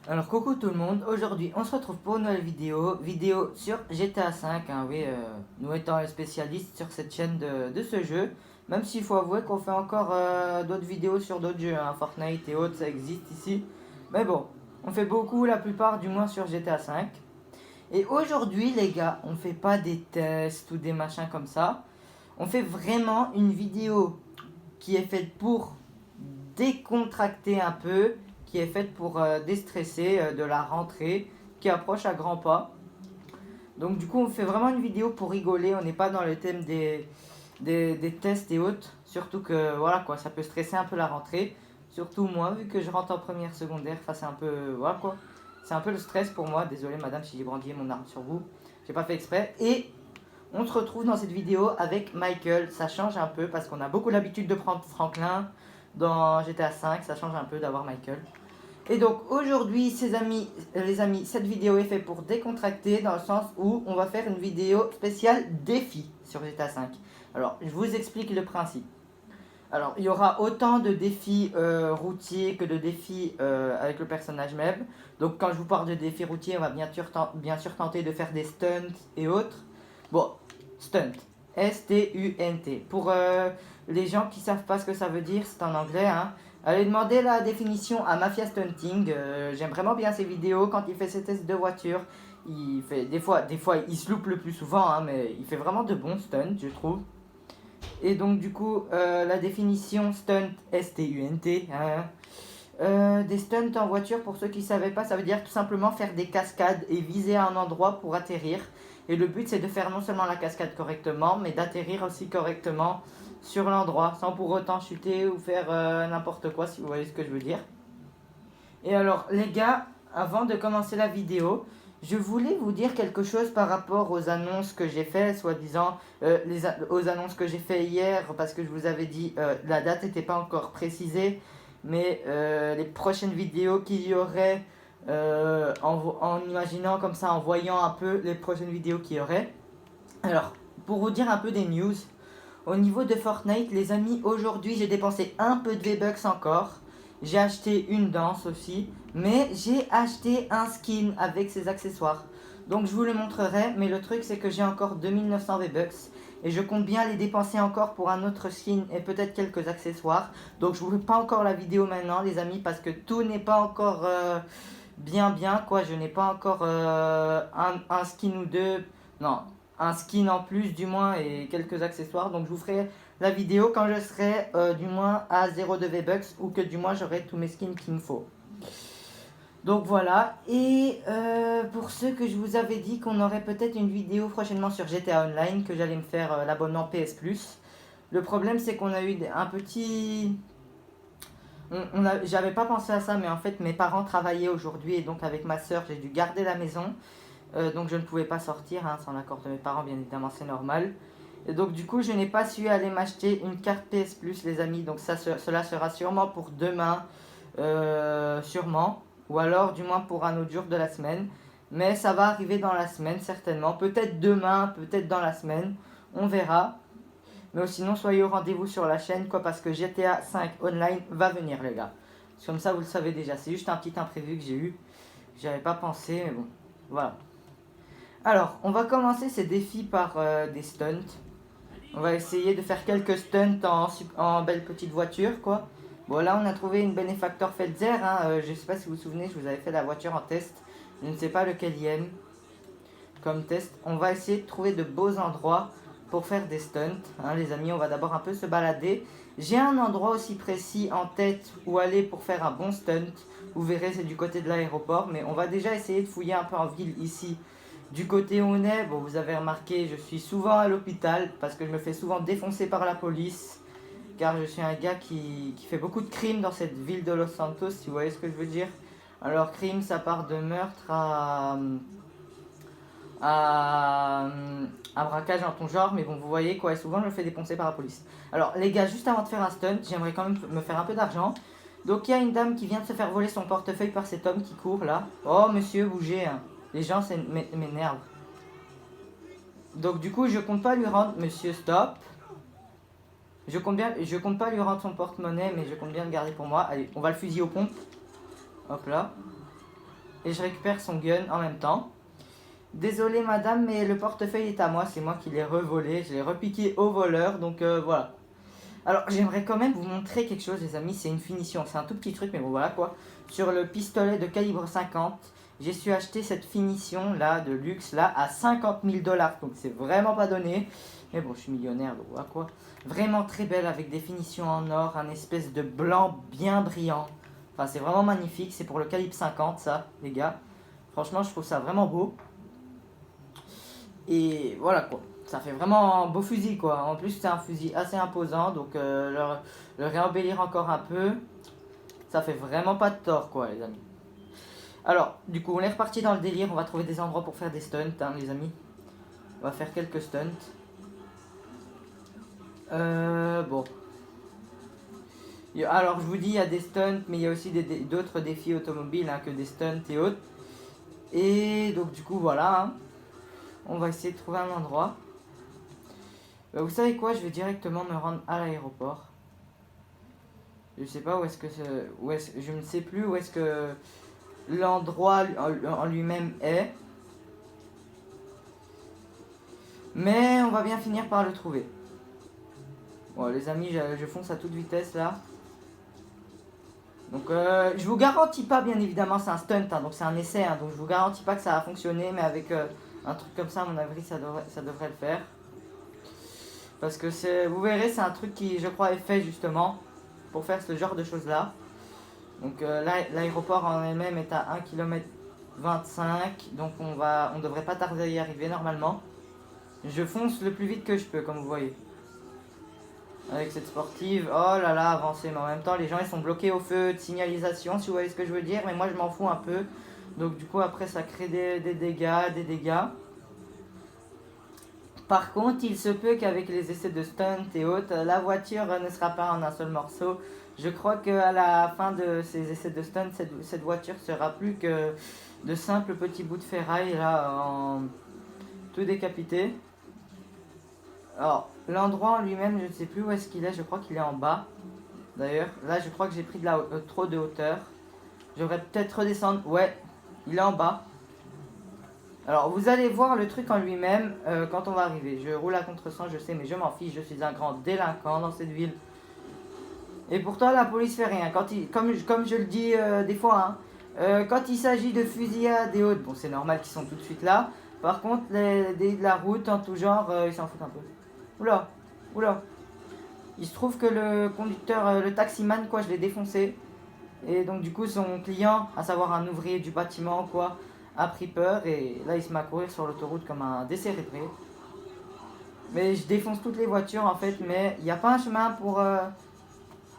Alors coucou tout le monde, aujourd'hui on se retrouve pour une nouvelle vidéo sur GTA 5, hein, oui, nous étant les spécialistes sur cette chaîne de ce jeu, même s'il faut avouer qu'on fait encore d'autres vidéos sur d'autres jeux, hein, Fortnite et autres, ça existe ici, mais bon, on fait beaucoup, la plupart du moins sur GTA 5, et aujourd'hui les gars, on fait pas des tests ou des machins comme ça, on fait vraiment une vidéo qui est faite pour décontracter un peu, qui est faite pour déstresser de la rentrée qui approche à grands pas. Donc du coup on fait vraiment une vidéo pour rigoler, on n'est pas dans le thème des tests et autres. Surtout que voilà quoi, ça peut stresser un peu la rentrée. Surtout moi, vu que je rentre en première secondaire, c'est un peu. Voilà quoi. C'est un peu le stress pour moi. Désolé madame si j'ai brandi mon arme sur vous. J'ai pas fait exprès. Et on se retrouve dans cette vidéo avec Michael. Ça change un peu parce qu'on a beaucoup l'habitude de prendre Franklin dans GTA 5. Ça change un peu d'avoir Michael. Et donc aujourd'hui, les amis, cette vidéo est faite pour décontracter dans le sens où on va faire une vidéo spéciale défi sur GTA 5. Alors, je vous explique le principe. Alors, il y aura autant de défis routiers que de défis avec le personnage même. Donc, quand je vous parle de défis routiers, on va bien sûr tenter de faire des stunts et autres. Bon, stunt. S-T-U-N-T. Pour les gens qui savent pas ce que ça veut dire, c'est en anglais, hein. Allez demander la définition à Mafia Stunting. J'aime vraiment bien ses vidéos quand il fait ses tests de voiture. Il fait des fois il se loupe le plus souvent, hein, mais il fait vraiment de bons stunts, je trouve. Et donc du coup, la définition stunt, S-T-U-N-T, hein, des stunts en voiture, pour ceux qui ne savaient pas, ça veut dire tout simplement faire des cascades et viser à un endroit pour atterrir. Et le but c'est de faire non seulement la cascade correctement, mais d'atterrir aussi correctement sur l'endroit, sans pour autant chuter ou faire n'importe quoi, si vous voyez ce que je veux dire. Et alors les gars, avant de commencer la vidéo, je voulais vous dire quelque chose par rapport aux annonces que j'ai fait, soi-disant aux annonces que j'ai fait hier, parce que je vous avais dit la date n'était pas encore précisée, mais les prochaines vidéos qu'il y aurait, en imaginant comme ça, en voyant un peu les prochaines vidéos qu'il y aurait. Alors, pour vous dire un peu des news, au niveau de Fortnite, les amis, aujourd'hui j'ai dépensé un peu de V-Bucks encore. J'ai acheté une danse aussi, mais j'ai acheté un skin avec ses accessoires. Donc je vous le montrerai, mais le truc c'est que j'ai encore 2900 V-Bucks et je compte bien les dépenser encore pour un autre skin et peut-être quelques accessoires. Donc je vous fais pas encore la vidéo maintenant les amis parce que tout n'est pas encore bien quoi. Je n'ai pas encore un skin ou deux, non, un skin en plus du moins et quelques accessoires. Donc je vous ferai la vidéo quand je serai du moins à 0 de V-Bucks ou que du moins j'aurai tous mes skins qu'il me faut. Donc voilà, et pour ceux que je vous avais dit qu'on aurait peut-être une vidéo prochainement sur GTA Online, que j'allais me faire l'abonnement PS Plus. Le problème c'est qu'on a eu un petit... J'avais pas pensé à ça, mais en fait mes parents travaillaient aujourd'hui et donc avec ma soeur j'ai dû garder la maison. Donc je ne pouvais pas sortir, hein, sans l'accord de mes parents bien évidemment, c'est normal. Et donc du coup je n'ai pas su aller m'acheter une carte PS Plus les amis, donc cela sera sûrement pour demain, sûrement, ou alors du moins pour un autre jour de la semaine. Mais ça va arriver dans la semaine certainement, peut-être demain, peut-être dans la semaine, on verra. Mais sinon soyez au rendez-vous sur la chaîne quoi, parce que GTA 5 Online va venir les gars. Comme ça vous le savez déjà, c'est juste un petit imprévu que j'ai eu, j'avais pas pensé mais bon, voilà. Alors, on va commencer ces défis par des stunts. On va essayer de faire quelques stunts en belle petite voiture, quoi. Bon, là, on a trouvé une Benefactor Felzer. Hein. Je ne sais pas si vous vous souvenez, je vous avais fait la voiture en test. Je ne sais pas lequel il y a comme test. On va essayer de trouver de beaux endroits pour faire des stunts. Hein, les amis, on va d'abord un peu se balader. J'ai un endroit aussi précis en tête où aller pour faire un bon stunt. Vous verrez, c'est du côté de l'aéroport. Mais on va déjà essayer de fouiller un peu en ville ici. Du côté où on est, bon, vous avez remarqué, je suis souvent à l'hôpital parce que je me fais souvent défoncer par la police. Car je suis un gars qui fait beaucoup de crimes dans cette ville de Los Santos, si vous voyez ce que je veux dire. Alors, crime, ça part de meurtre à braquage en ton genre, mais bon, vous voyez quoi, et souvent je me fais défoncer par la police. Alors, les gars, juste avant de faire un stunt, j'aimerais quand même me faire un peu d'argent. Donc, il y a une dame qui vient de se faire voler son portefeuille par cet homme qui court là. Oh, monsieur, bougez, hein. Les gens m'énervent. Donc du coup, je compte pas lui rendre... Monsieur, stop. Je compte pas lui rendre son porte-monnaie, mais je compte bien le garder pour moi. Allez, on va le fusiller aux pompes. Hop là. et je récupère son gun en même temps. Désolé madame, mais le portefeuille est à moi, c'est moi qui l'ai revolé, je l'ai repiqué au voleur, donc voilà. Alors j'aimerais quand même vous montrer quelque chose les amis, c'est une finition, c'est un tout petit truc mais bon voilà quoi. Sur le pistolet de calibre 50, j'ai su acheter cette finition là de luxe là à 50 000 $, donc c'est vraiment pas donné. Mais bon je suis millionnaire donc voilà quoi. Vraiment très belle avec des finitions en or, un espèce de blanc bien brillant. Enfin c'est vraiment magnifique, c'est pour le calibre 50 ça les gars. Franchement je trouve ça vraiment beau. Et voilà quoi, ça fait vraiment un beau fusil quoi. En plus c'est un fusil assez imposant, donc le réembellir encore un peu, ça fait vraiment pas de tort quoi les amis. Alors du coup on est reparti dans le délire, on va trouver des endroits pour faire des stunts hein, les amis. On va faire quelques stunts. Bon. Alors je vous dis il y a des stunts, mais il y a aussi d'autres défis automobiles hein, que des stunts et autres. Et donc du coup voilà. Hein. On va essayer de trouver un endroit. Vous savez quoi, je vais directement me rendre à l'aéroport. Je sais pas où est-ce que je ne sais plus où est-ce que l'endroit en lui-même est. Mais on va bien finir par le trouver. Bon les amis, je fonce à toute vitesse là. Donc je vous garantis pas bien évidemment, c'est un stunt, hein, donc c'est un essai, hein, donc je vous garantis pas que ça va fonctionner, mais avec un truc comme ça à mon avis ça devrait le faire. Parce que vous verrez, c'est un truc qui je crois est fait justement pour faire ce genre de choses là. Donc l'aéroport en elle-même est à 1 km 25, donc on devrait pas tarder à y arriver normalement. Je fonce le plus vite que je peux comme vous voyez. Avec cette sportive, oh là là, avancée, mais en même temps les gens ils sont bloqués au feu de signalisation si vous voyez ce que je veux dire, mais moi je m'en fous un peu. Donc du coup après ça crée des dégâts. Par contre il se peut qu'avec les essais de stunt et autres, la voiture ne sera pas en un seul morceau. Je crois qu'à la fin de ces essais de stunt, cette voiture sera plus que de simples petits bouts de ferraille là en tout décapité. Alors, l'endroit en lui-même, je ne sais plus où est-ce qu'il est, je crois qu'il est en bas. D'ailleurs, là je crois que j'ai pris trop de hauteur. Je devrais peut-être redescendre, ouais, il est en bas. Alors, vous allez voir le truc en lui-même quand on va arriver. Je roule à contresens, je sais, mais je m'en fiche, je suis un grand délinquant dans cette ville. Et pourtant, la police fait rien. Comme je le dis des fois, hein, quand il s'agit de fusillades et autres, bon, c'est normal qu'ils sont tout de suite là. Par contre, de la route en tout genre, ils s'en foutent un peu. Oula, oula. Il se trouve que le conducteur, le taximan, quoi, je l'ai défoncé. Et donc, du coup, son client, à savoir un ouvrier du bâtiment, quoi, a pris peur. Et là, il se met à courir sur l'autoroute comme un décérébré. Mais je défonce toutes les voitures, en fait. Mais il n'y a pas un chemin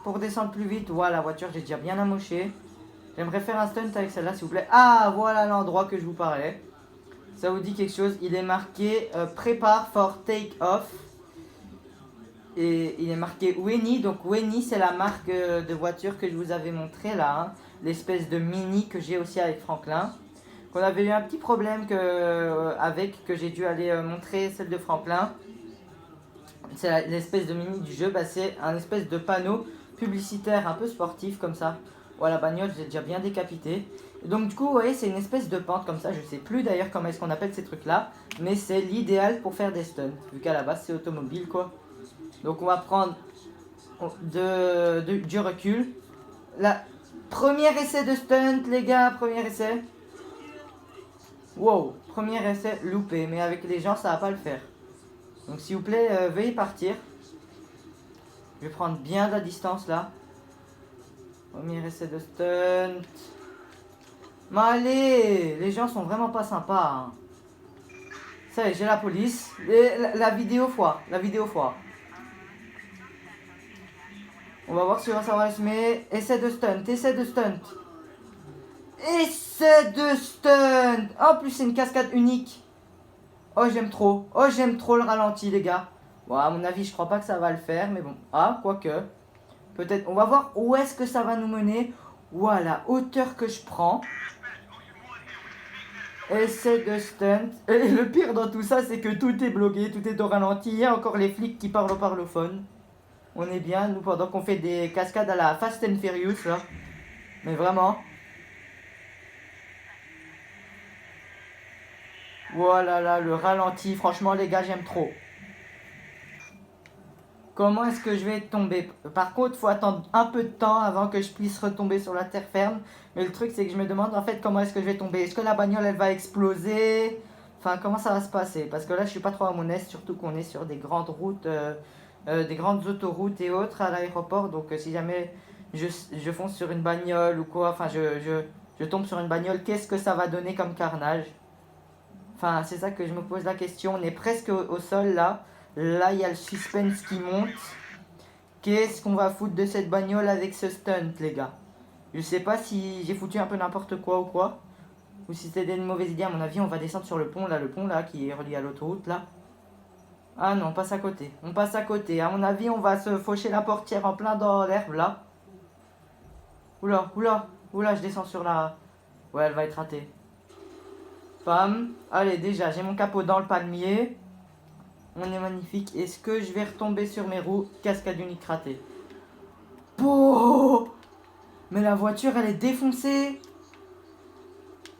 pour descendre plus vite. Voilà, la voiture, j'ai déjà bien amoché. J'aimerais faire un stunt avec celle-là, s'il vous plaît. Ah, voilà l'endroit que je vous parlais. Ça vous dit quelque chose? Il est marqué Prepare for Take Off. Et il est marqué Winnie. Donc Winnie, c'est la marque de voiture que je vous avais montré là. Hein. L'espèce de Mini que j'ai aussi avec Franklin. Qu'on avait eu un petit problème que j'ai dû aller montrer celle de Franklin. C'est l'espèce de Mini du jeu. Bah, c'est un espèce de panneau publicitaire un peu sportif comme ça. Voilà, la bagnole, j'ai déjà bien décapité. Donc du coup, vous voyez, c'est une espèce de pente comme ça. Je sais plus d'ailleurs comment est-ce qu'on appelle ces trucs-là. Mais c'est l'idéal pour faire des stunts. Vu qu'à la base, c'est automobile, quoi. Donc on va prendre du recul. La premier essai de stunt, les gars. Premier essai. Wow, premier essai loupé. Mais avec les gens, ça va pas le faire. Donc s'il vous plaît, veuillez partir. Je vais prendre bien de la distance là. Premier essai de stunt. Mais allez, les gens sont vraiment pas sympas. Hein. Ça y est, j'ai la police. La vidéo foire. La vidéo foire. On va voir si on va savoir mais essai de stunt. Essai de stunt. Essai de stunt. En plus, c'est une cascade unique. Oh, j'aime trop. Oh, j'aime trop le ralenti, les gars. Bon, à mon avis, je crois pas que ça va le faire. Mais bon. Ah, quoique. Peut-être. On va voir où est-ce que ça va nous mener. Voilà, hauteur que je prends. Essai de stunt. Et le pire dans tout ça, c'est que tout est bloqué, tout est au ralenti. Il y a encore les flics qui parlent au parlophone. On est bien, nous, pendant qu'on fait des cascades à la Fast and Furious, là. Mais vraiment. Voilà, là, le ralenti. Franchement, les gars, j'aime trop. Comment est-ce que je vais tomber? Par contre, faut attendre un peu de temps avant que je puisse retomber sur la terre ferme. Mais le truc, c'est que je me demande en fait comment est-ce que je vais tomber. Est-ce que la bagnole, elle va exploser? Enfin, comment ça va se passer? Parce que là, je suis pas trop à mon aise, surtout qu'on est sur des grandes routes, des grandes autoroutes et autres à l'aéroport. Donc, si jamais je fonce sur une bagnole ou quoi, enfin, je tombe sur une bagnole, qu'est-ce que ça va donner comme carnage? Enfin, c'est ça que je me pose la question. On est presque au sol là. Là, il y a le suspense qui monte. Qu'est-ce qu'on va foutre de cette bagnole avec ce stunt, les gars? Je sais pas si j'ai foutu un peu n'importe quoi ou quoi. Ou si c'était une mauvaise idée. À mon avis, on va descendre sur le pont là, qui est relié à l'autoroute là. Ah non, on passe à côté. On passe à côté. À mon avis, on va se faucher la portière en plein dans l'herbe là. Oula, oula, oula, je descends sur la. Ouais, elle va être ratée. Pam. Allez, déjà, j'ai mon capot dans le palmier. On est magnifique. Est-ce que je vais retomber sur mes roues? Cascade unique ratée. Oh, mais la voiture, elle est défoncée.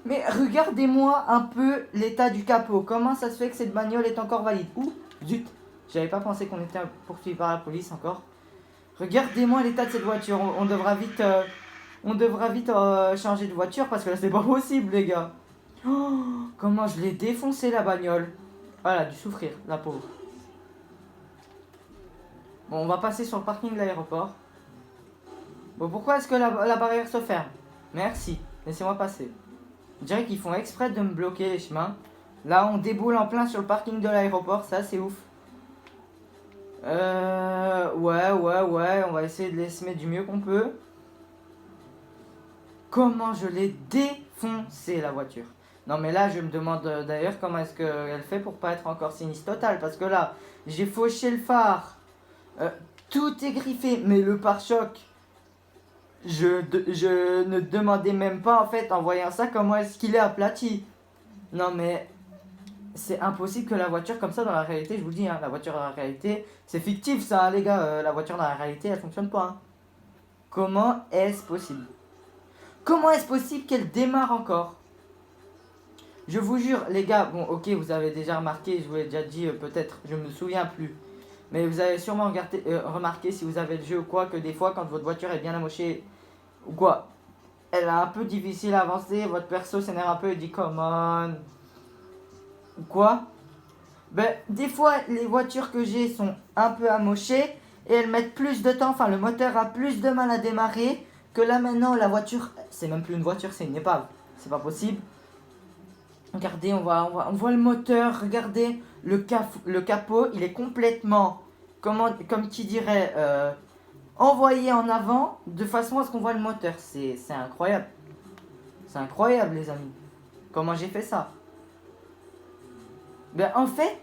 Mais regardez-moi un peu l'état du capot. Comment ça se fait que cette bagnole est encore valide? Ouh, zut. J'avais pas pensé qu'on était poursuivi par la police encore. Regardez-moi l'état de cette voiture. On devra vite changer de voiture parce que là, c'est pas possible, les gars. Oh, comment je l'ai défoncé, la bagnole. Ah, elle a dû souffrir, la pauvre. Bon, on va passer sur le parking de l'aéroport. Bon, pourquoi est-ce que la barrière se ferme? Merci, laissez-moi passer. Je dirais qu'ils font exprès de me bloquer les chemins. Là, on déboule en plein sur le parking de l'aéroport, ça c'est ouf. Ouais, on va essayer de les semer du mieux qu'on peut. Comment je l'ai défoncé la voiture. Non mais là, je me demande d'ailleurs comment est-ce qu'elle fait pour pas être encore sinistre total. Parce que là, j'ai fauché le phare. Tout est griffé, mais le pare-choc, je ne demandais même pas en fait en voyant ça comment est-ce qu'il est aplati. Non mais c'est impossible que la voiture comme ça dans la réalité, je vous le dis, hein, la voiture dans la réalité, c'est fictif ça les gars, la voiture dans la réalité elle fonctionne pas. Hein. Comment est-ce possible? Comment est-ce possible qu'elle démarre encore? Je vous jure les gars, bon ok vous avez déjà remarqué, je vous l'ai déjà dit peut-être, je me souviens plus. Mais vous avez sûrement remarqué si vous avez le jeu ou quoi que des fois quand votre voiture est bien amochée ou quoi, elle est un peu difficile à avancer, votre perso s'énerve un peu et dit come on. Ou quoi? Ben, des fois, les voitures que j'ai sont un peu amochées et elles mettent plus de temps, enfin le moteur a plus de mal à démarrer que là maintenant la voiture, c'est même plus une voiture, c'est une épave. C'est pas possible. Regardez, on voit le moteur, regardez le capot, il est complètement, comme qui dirait, envoyé en avant de façon à ce qu'on voit le moteur. C'est incroyable. C'est incroyable les amis. Comment j'ai fait ça? Ben en fait,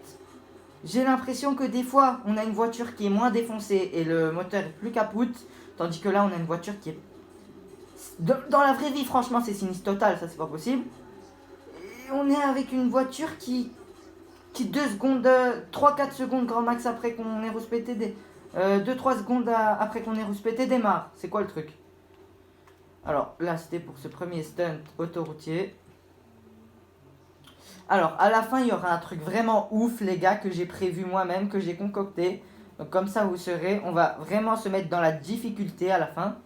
j'ai l'impression que des fois, on a une voiture qui est moins défoncée et le moteur est plus capoute, tandis que là, on a une voiture qui est... Dans la vraie vie, franchement, c'est sinistre total, ça c'est pas possible. Et on est avec une voiture qui 2 secondes, 3-4 secondes grand max après qu'on ait rouspété des... 2-3 secondes après qu'on ait rouspété démarre. C'est quoi le truc? Alors là, c'était pour ce premier stunt autoroutier. Alors, à la fin, il y aura un truc vraiment ouf, les gars, que j'ai prévu moi-même, que j'ai concocté. Donc, comme ça, vous serez. On va vraiment se mettre dans la difficulté à la fin.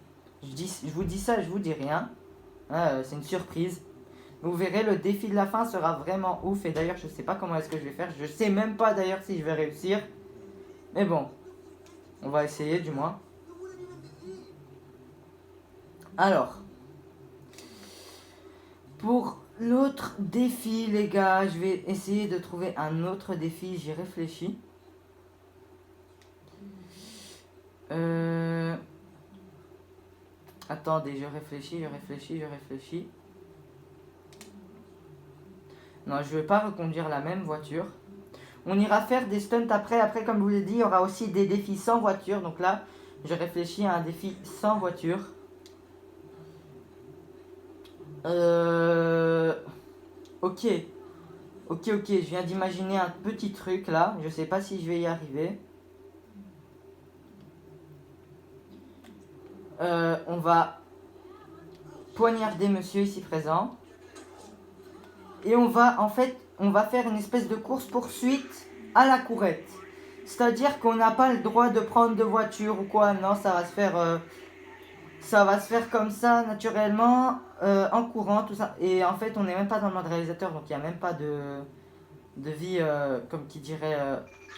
Je vous dis ça, je vous dis rien. Hein, c'est une surprise. Vous verrez, le défi de la fin sera vraiment ouf. Et d'ailleurs, je sais pas comment est-ce que je vais faire. Je sais même pas d'ailleurs si je vais réussir. Mais bon, on va essayer du moins. Alors, pour l'autre défi, les gars, je vais essayer de trouver un autre défi. J'y réfléchis. Attendez, je réfléchis. Non, je vais pas reconduire la même voiture. On ira faire des stunts après. Après, comme je vous l'ai dit, il y aura aussi des défis sans voiture. Donc là, je réfléchis à un défi sans voiture. Ok. Ok, je viens d'imaginer un petit truc là. Je sais pas si je vais y arriver. On va poignarder monsieur ici présent. Et on va, en fait, on va faire une espèce de course-poursuite à la courette. C'est-à-dire qu'on n'a pas le droit de prendre de voiture ou quoi. Non, ça va se faire comme ça, naturellement, en courant, tout ça. Et en fait, on n'est même pas dans le mode réalisateur, donc il n'y a même pas de vie, comme qui dirait,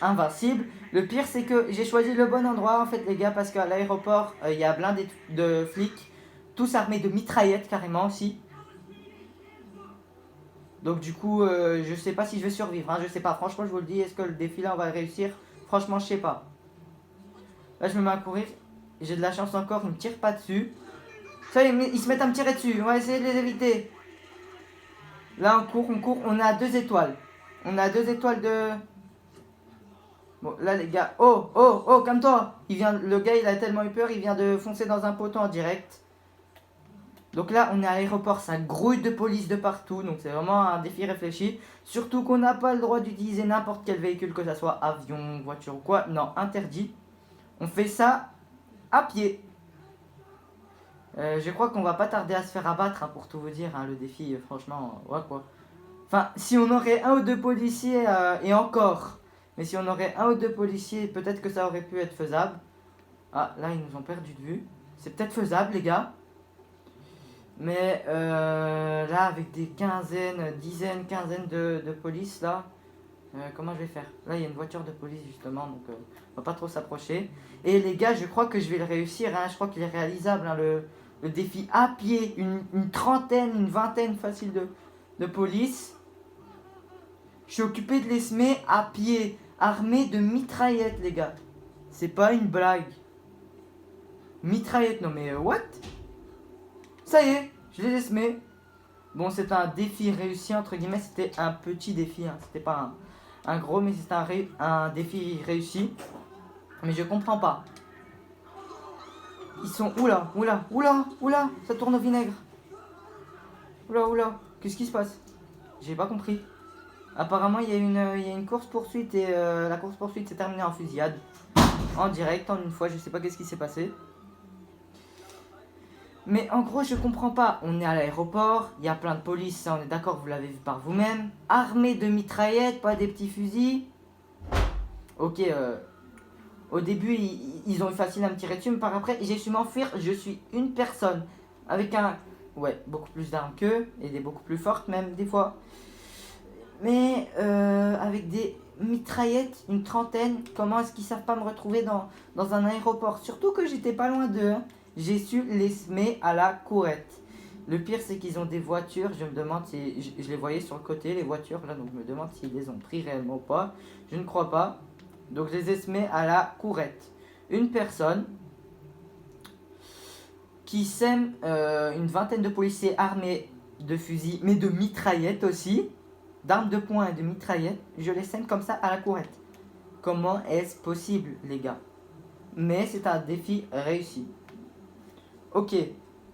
invincible. Le pire, c'est que j'ai choisi le bon endroit, en fait, les gars, parce qu'à l'aéroport, il y a plein de flics, tous armés de mitraillettes, carrément, aussi. Donc du coup, je sais pas si je vais survivre, hein, je sais pas, franchement je vous le dis, est-ce que le défi là on va le réussir? Franchement je sais pas. Là je me mets à courir, j'ai de la chance encore, ils me tirent pas dessus. Ça y est, ils se mettent à me tirer dessus, on va essayer de les éviter. Là on court, on a 2 étoiles. On a 2 étoiles de... Bon là les gars, oh, calme-toi. Le gars il a tellement eu peur, il vient de foncer dans un poteau en direct. Donc là, on est à l'aéroport, ça grouille de police de partout, donc c'est vraiment un défi réfléchi. Surtout qu'on n'a pas le droit d'utiliser n'importe quel véhicule, que ce soit avion, voiture ou quoi. Non, interdit. On fait ça à pied. Je crois qu'on va pas tarder à se faire abattre, hein, pour tout vous dire, hein, le défi, franchement, ouais quoi. Enfin, si on aurait un ou deux policiers, et encore, mais si on aurait un ou deux policiers, peut-être que ça aurait pu être faisable. Ah, là, ils nous ont perdu de vue. C'est peut-être faisable, les gars. Mais là, avec des dizaines, quinzaines de police, là, comment je vais faire? Là, il y a une voiture de police, justement, donc on va pas trop s'approcher. Et les gars, je crois que je vais le réussir, hein, je crois qu'il est réalisable, hein, le défi à pied, une trentaine, une vingtaine facile de police. Je suis occupé de les semer à pied, armés de mitraillettes, les gars. C'est pas une blague. Mitraillettes, non mais what? Ça y est, je les ai semés. Bon, c'est un défi réussi, entre guillemets, c'était un petit défi, hein. C'était pas un gros, mais c'était un défi réussi. Mais je comprends pas. Ils sont... Oula, ça tourne au vinaigre. Oula, qu'est-ce qui se passe? J'ai pas compris. Apparemment, il y a une course-poursuite et la course-poursuite s'est terminée en fusillade. En direct, en une fois, je sais pas qu'est-ce qui s'est passé. Mais en gros, je comprends pas. On est à l'aéroport, il y a plein de police, ça on est d'accord, vous l'avez vu par vous-même. Armés de mitraillettes, pas des petits fusils. Ok, au début, ils ont eu facile à me tirer dessus, mais par après, j'ai su m'enfuir. Je suis une personne avec beaucoup plus d'armes qu'eux, et des beaucoup plus fortes même, des fois. Mais avec des mitraillettes, une trentaine, comment est-ce qu'ils savent pas me retrouver dans un aéroport? Surtout que j'étais pas loin d'eux, hein. J'ai su les semer à la courette. Le pire, c'est qu'ils ont des voitures. Je me demande si... Je les voyais sur le côté, les voitures, là. Donc, je me demande s'ils les ont pris réellement ou pas. Je ne crois pas. Donc, je les ai semés à la courette. Une personne qui sème une vingtaine de policiers armés de fusils, mais de mitraillettes aussi. D'armes de poing et de mitraillettes. Je les sème comme ça à la courette. Comment est-ce possible, les gars? Mais c'est un défi réussi. Ok.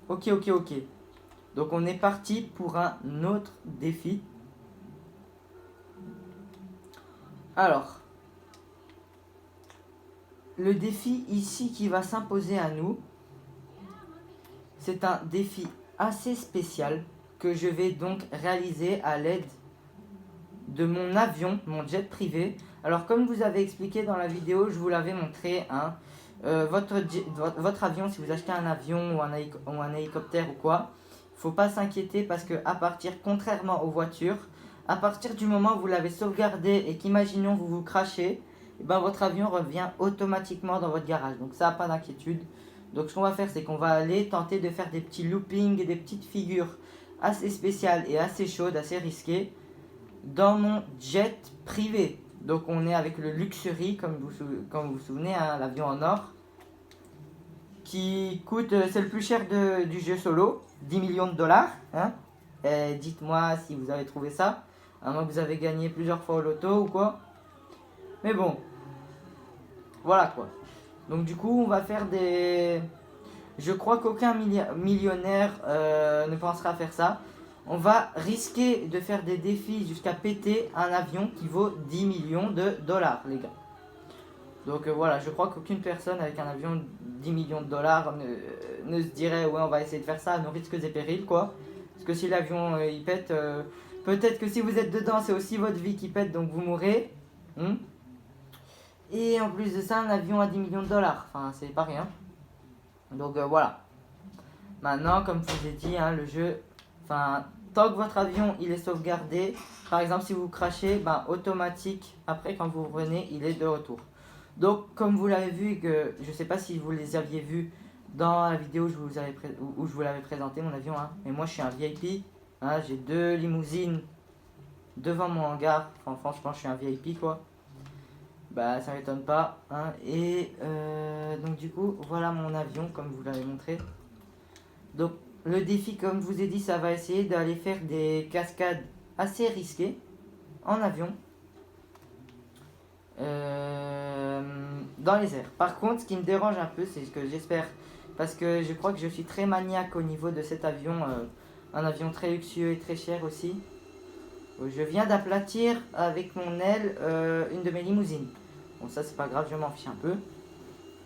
Donc on est parti pour un autre défi. Alors, le défi ici qui va s'imposer à nous, c'est un défi assez spécial que je vais donc réaliser à l'aide de mon avion, mon jet privé. Alors comme vous avez expliqué dans la vidéo, je vous l'avais montré, hein. Votre avion, si vous achetez un avion ou un hélicoptère ou quoi, faut pas s'inquiéter parce que contrairement aux voitures, à partir du moment où vous l'avez sauvegardé et qu'imaginons vous crachez, et ben votre avion revient automatiquement dans votre garage. Donc ça, pas d'inquiétude. Donc ce qu'on va faire, c'est qu'on va aller tenter de faire des petits loopings et des petites figures assez spéciales et assez chaudes, assez risquées, dans mon jet privé. Donc on est avec le Luxury, comme vous vous souvenez, hein, l'avion en or, qui coûte, c'est le plus cher du jeu solo, 10 millions de dollars. Hein. Dites-moi si vous avez trouvé ça, à moins que vous avez gagné plusieurs fois au loto ou quoi. Mais bon, voilà quoi. Donc du coup, on va faire des... Je crois qu'aucun millionnaire ne pensera à faire ça. On va risquer de faire des défis jusqu'à péter un avion qui vaut 10 millions de dollars, les gars. Donc voilà, je crois qu'aucune personne avec un avion de 10 millions de dollars ne se dirait ouais, on va essayer de faire ça à nos risques et périls, quoi. Parce que si l'avion il pète, Peut-être que si vous êtes dedans, c'est aussi votre vie qui pète, donc vous mourrez. Hmm. Et en plus de ça, un avion à 10 millions de dollars. Enfin, c'est pas rien. Donc voilà. Maintenant, comme je vous ai dit, hein, le jeu, enfin, tant que votre avion il est sauvegardé, par exemple si vous crachez, ben, automatique, après quand vous revenez, il est de retour. Donc comme vous l'avez vu, que je sais pas si vous les aviez vus dans la vidéo où je vous l'avais présenté mon avion, hein, mais moi je suis un VIP, hein, j'ai 2 limousines devant mon hangar, enfin, franchement je suis un VIP quoi. Bah ça m'étonne pas, hein. Et donc du coup voilà mon avion comme vous l'avez montré. Donc le défi, comme je vous ai dit, ça va essayer d'aller faire des cascades assez risquées en avion dans les airs. Par contre, ce qui me dérange un peu, c'est ce que j'espère, parce que je crois que je suis très maniaque au niveau de cet avion, un avion très luxueux et très cher aussi. Je viens d'aplatir avec mon aile une de mes limousines. Bon ça c'est pas grave, je m'en fiche un peu,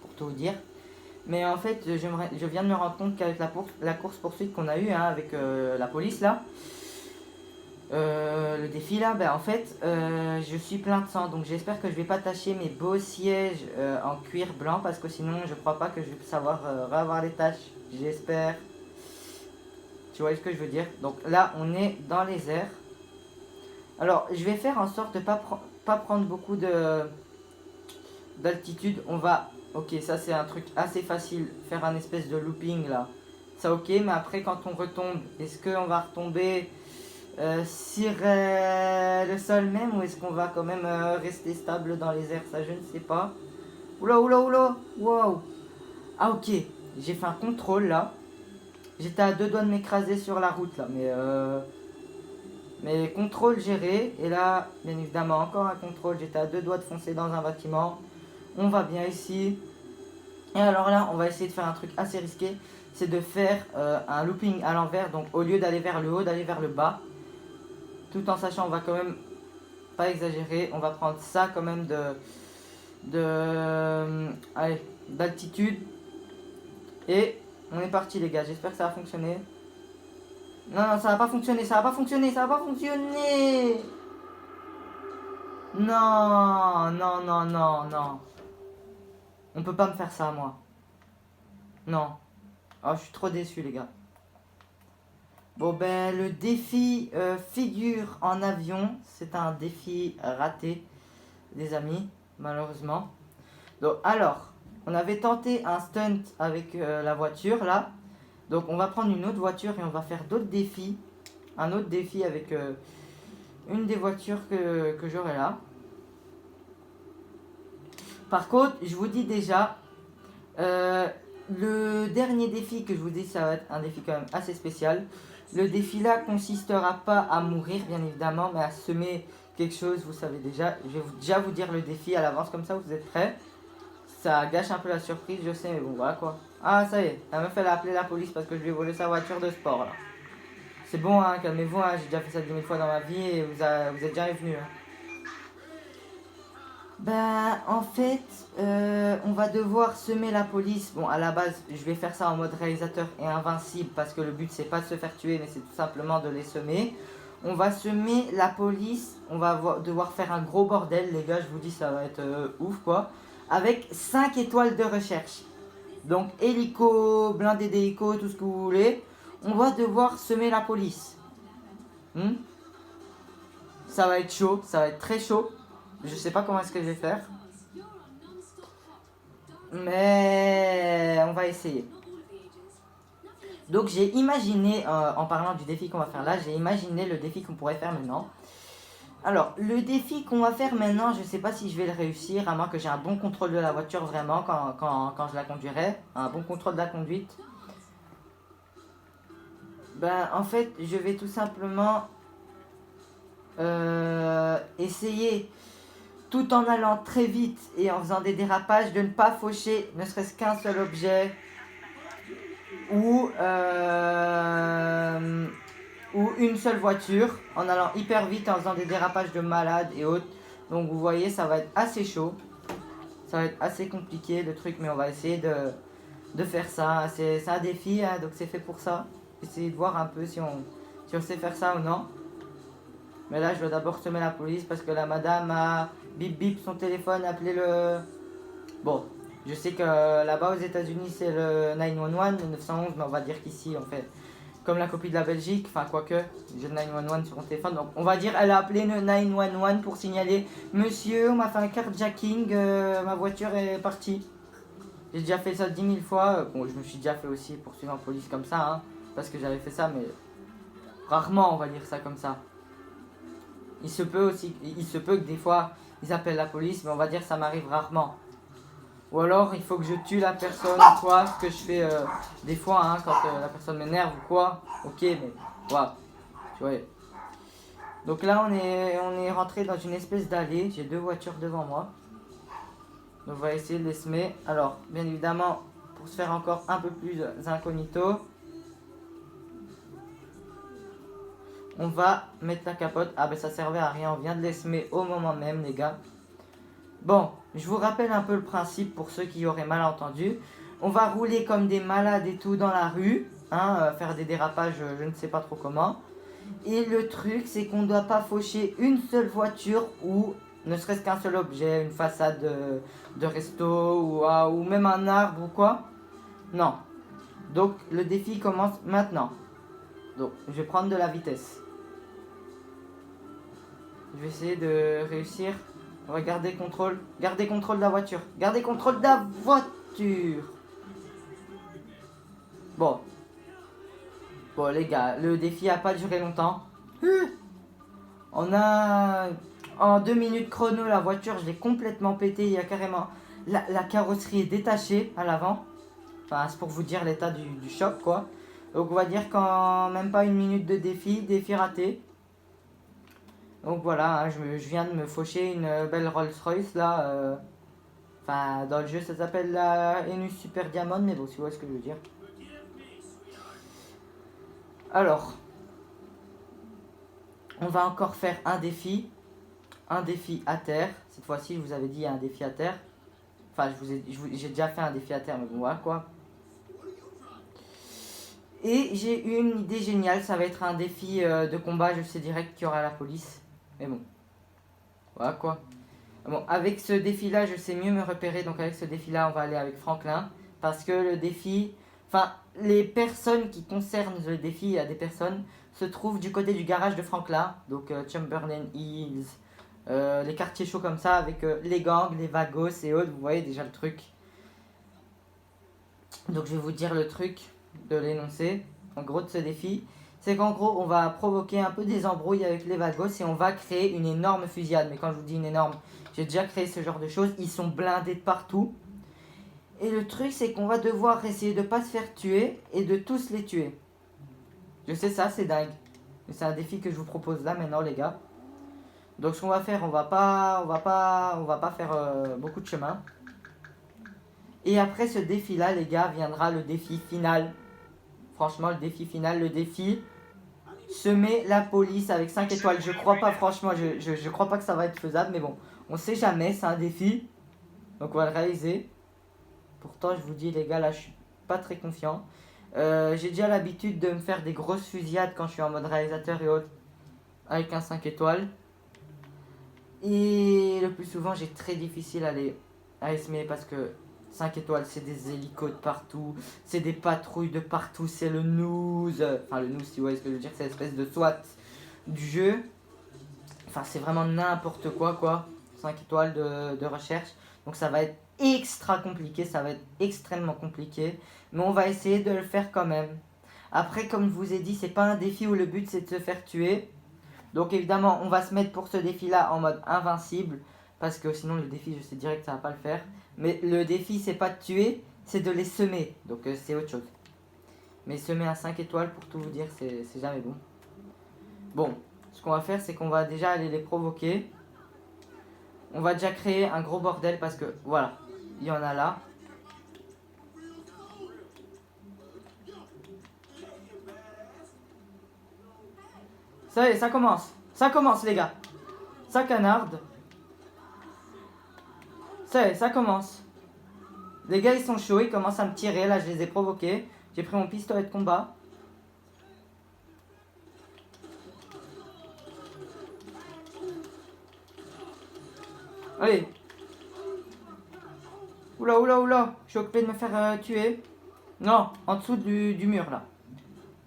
pour tout vous dire. Mais en fait, je viens de me rendre compte qu'avec la course poursuite qu'on a eue hein, avec la police là, le défi là, ben en fait, je suis plein de sang. Donc j'espère que je vais pas tacher mes beaux sièges en cuir blanc parce que sinon je crois pas que je vais savoir reavoir les taches. J'espère. Tu vois ce que je veux dire? Donc là, on est dans les airs. Alors, je vais faire en sorte de pas prendre beaucoup d'altitude. On va... Ok, ça c'est un truc assez facile. Faire un espèce de looping là. Ça ok, mais après quand on retombe, est-ce qu'on va retomber sur le sol même ou est-ce qu'on va quand même rester stable dans les airs? Ça je ne sais pas. Oula, oula, oula. Wow. Ah ok, j'ai fait un contrôle là. J'étais à 2 doigts de m'écraser sur la route là, mais contrôle géré. Et là, bien évidemment, encore un contrôle. J'étais à 2 doigts de foncer dans un bâtiment. On va bien ici. Et alors là, on va essayer de faire un truc assez risqué. C'est de faire un looping à l'envers. Donc au lieu d'aller vers le haut, d'aller vers le bas. Tout en sachant, on va quand même pas exagérer. On va prendre ça quand même allez, d'altitude. Et on est parti les gars. J'espère que ça va fonctionner. Non, non, ça va pas fonctionner. Ça va pas fonctionner. Ça va pas fonctionner. Non, non, non, non, non. On peut pas me faire ça, moi. Non. Oh, je suis trop déçu, les gars. Bon, ben, le défi figure en avion, c'est un défi raté, les amis, malheureusement. Donc, alors, on avait tenté un stunt avec la voiture, là. Donc, on va prendre une autre voiture et on va faire d'autres défis. Un autre défi avec une des voitures que j'aurai là. Par contre, je vous dis déjà, le dernier défi que je vous dis, ça va être un défi quand même assez spécial. Le défi là consistera pas à mourir bien évidemment, mais à semer quelque chose, vous savez déjà. Je vais déjà vous dire le défi à l'avance, comme ça vous êtes prêts. Ça gâche un peu la surprise, je sais, mais bon voilà quoi. Ah ça y est, la meuf elle a appelé la police parce que je lui ai volé sa voiture de sport là. C'est bon hein, calmez-vous, hein, j'ai déjà fait ça 10 000 fois dans ma vie et vous êtes jamais venu. Hein. Ben, en fait, on va devoir semer la police. Bon, à la base, je vais faire ça en mode réalisateur et invincible parce que le but, c'est pas de se faire tuer, mais c'est tout simplement de les semer. On va semer la police. On va devoir faire un gros bordel, les gars. Je vous dis, ça va être ouf, quoi. Avec 5 étoiles de recherche. Donc, hélico, blindé d'hélico, tout ce que vous voulez. On va devoir semer la police. Ça va être chaud, ça va être très chaud. Je sais pas comment est-ce que je vais faire. Mais on va essayer. Donc j'ai imaginé, en parlant du défi qu'on va faire là, j'ai imaginé le défi qu'on pourrait faire maintenant. Alors, le défi qu'on va faire maintenant, je sais pas si je vais le réussir, à moins que j'ai un bon contrôle de la voiture vraiment quand je la conduirai. Un bon contrôle de la conduite. Ben, en fait, je vais tout simplement essayer, tout en allant très vite et en faisant des dérapages, de ne pas faucher ne serait-ce qu'un seul objet ou une seule voiture, en allant hyper vite, en faisant des dérapages de malade et autres. Donc vous voyez, ça va être assez chaud, ça va être assez compliqué le truc, mais on va essayer de faire ça. C'est un défi, hein, donc c'est fait pour ça. Essayez de voir un peu si on sait faire ça ou non. Mais là, je dois d'abord semer la police parce que la madame a bip bip son téléphone, appelé le... Bon, je sais que là-bas aux États-Unis c'est le 911, le 911, mais on va dire qu'ici on fait comme la copie de la Belgique, enfin quoique, j'ai le 911 sur mon téléphone, donc on va dire elle a appelé le 911 pour signaler monsieur, on m'a fait un carjacking, ma voiture est partie. J'ai déjà fait ça 10 000 fois, bon je me suis déjà fait aussi poursuivre en police comme ça, hein, parce que j'avais fait ça, mais rarement on va dire ça comme ça. Il se peut que des fois ils appellent la police, mais on va dire que ça m'arrive rarement. Ou alors il faut que je tue la personne ou quoi, ce que je fais des fois hein, quand la personne m'énerve ou quoi. Ok, mais voilà, tu vois. Donc là on est rentré dans une espèce d'allée, j'ai 2 voitures devant moi. Donc on va essayer de les semer. Alors bien évidemment, pour se faire encore un peu plus incognito, on va mettre la capote. Ah ben ça servait à rien, on vient de les semer au moment même les gars. Bon, je vous rappelle un peu le principe pour ceux qui auraient mal entendu. On va rouler comme des malades et tout dans la rue, hein, faire des dérapages, je ne sais pas trop comment. Et le truc, c'est qu'on ne doit pas faucher une seule voiture ou ne serait-ce qu'un seul objet, une façade de resto ou même un arbre ou quoi. Non. Donc le défi commence maintenant. Donc je vais prendre de la vitesse. Je vais essayer de réussir. On va garder contrôle. Gardez contrôle de la voiture. Gardez contrôle de la voiture. Bon. Bon les gars, le défi a pas duré longtemps. On a... En 2 minutes chrono, la voiture, je l'ai complètement pété. Il y a carrément... La carrosserie est détachée à l'avant. Enfin, c'est pour vous dire l'état du choc, quoi. Donc on va dire qu'en même pas 1 minute de défi raté. Donc voilà, hein, je viens de me faucher une belle Rolls Royce là. Enfin, dans le jeu ça s'appelle la Enus Super Diamond, mais bon, si vous voyez ce que je veux dire. Alors, on va encore faire un défi. Un défi à terre. Cette fois-ci, je vous avais dit un défi à terre. Enfin, j'ai déjà fait un défi à terre, mais bon, voilà quoi. Et j'ai eu une idée géniale, ça va être un défi de combat, je sais direct qu'il y aura la police. Mais bon, voilà quoi. Bon, avec ce défi-là, je sais mieux me repérer, donc avec ce défi-là, on va aller avec Franklin. Parce que le défi, enfin, les personnes qui concernent le défi, il y a des personnes, se trouvent du côté du garage de Franklin. Donc Chamberlain Hills, les quartiers chauds comme ça, avec les gangs, les vagos et autres, vous voyez déjà le truc. Donc je vais vous dire le truc de l'énoncé, en gros de ce défi. C'est qu'en gros, on va provoquer un peu des embrouilles avec les vagos et on va créer une énorme fusillade. Mais quand je vous dis une énorme, j'ai déjà créé ce genre de choses. Ils sont blindés de partout. Et le truc, c'est qu'on va devoir essayer de ne pas se faire tuer et de tous les tuer. Je sais ça, c'est dingue. Mais c'est un défi que je vous propose là maintenant, les gars. Donc ce qu'on va faire, on va pas faire beaucoup de chemin. Et après ce défi-là, les gars, viendra le défi final. Franchement, le défi final, le défi... Semer la police avec 5 étoiles. Je crois pas, franchement, je crois pas que ça va être faisable, mais bon, on sait jamais, c'est un défi. Donc on va le réaliser. Pourtant, je vous dis, les gars, là, je suis pas très confiant. J'ai déjà l'habitude de me faire des grosses fusillades quand je suis en mode réalisateur et autres, avec un 5 étoiles. Et le plus souvent, j'ai très difficile à les semer parce que 5 étoiles, c'est des hélicos de partout, c'est des patrouilles de partout, c'est le news. Enfin, le news, si vous voyez ce que je veux dire, c'est l'espèce de SWAT du jeu. Enfin, c'est vraiment n'importe quoi, quoi. 5 étoiles de recherche. Donc, ça va être extra compliqué, ça va être extrêmement compliqué. Mais on va essayer de le faire quand même. Après, comme je vous ai dit, c'est pas un défi où le but c'est de se faire tuer. Donc, évidemment, on va se mettre pour ce défi-là en mode invincible. Parce que sinon, le défi, je sais direct que ça va pas le faire. Mais le défi, c'est pas de tuer, c'est de les semer. Donc c'est autre chose. Mais semer à 5 étoiles, pour tout vous dire, c'est jamais bon. Bon, ce qu'on va faire, c'est qu'on va déjà aller les provoquer. On va déjà créer un gros bordel parce que, voilà, il y en a là. Ça y est, ça commence. Ça commence, les gars. Ça canarde. Ça y est, ça commence. Les gars, ils sont chauds, ils commencent à me tirer. Là, je les ai provoqués. J'ai pris mon pistolet de combat. Allez. Oula, oula, oula. Je suis occupé de me faire tuer. Non, en dessous du mur là.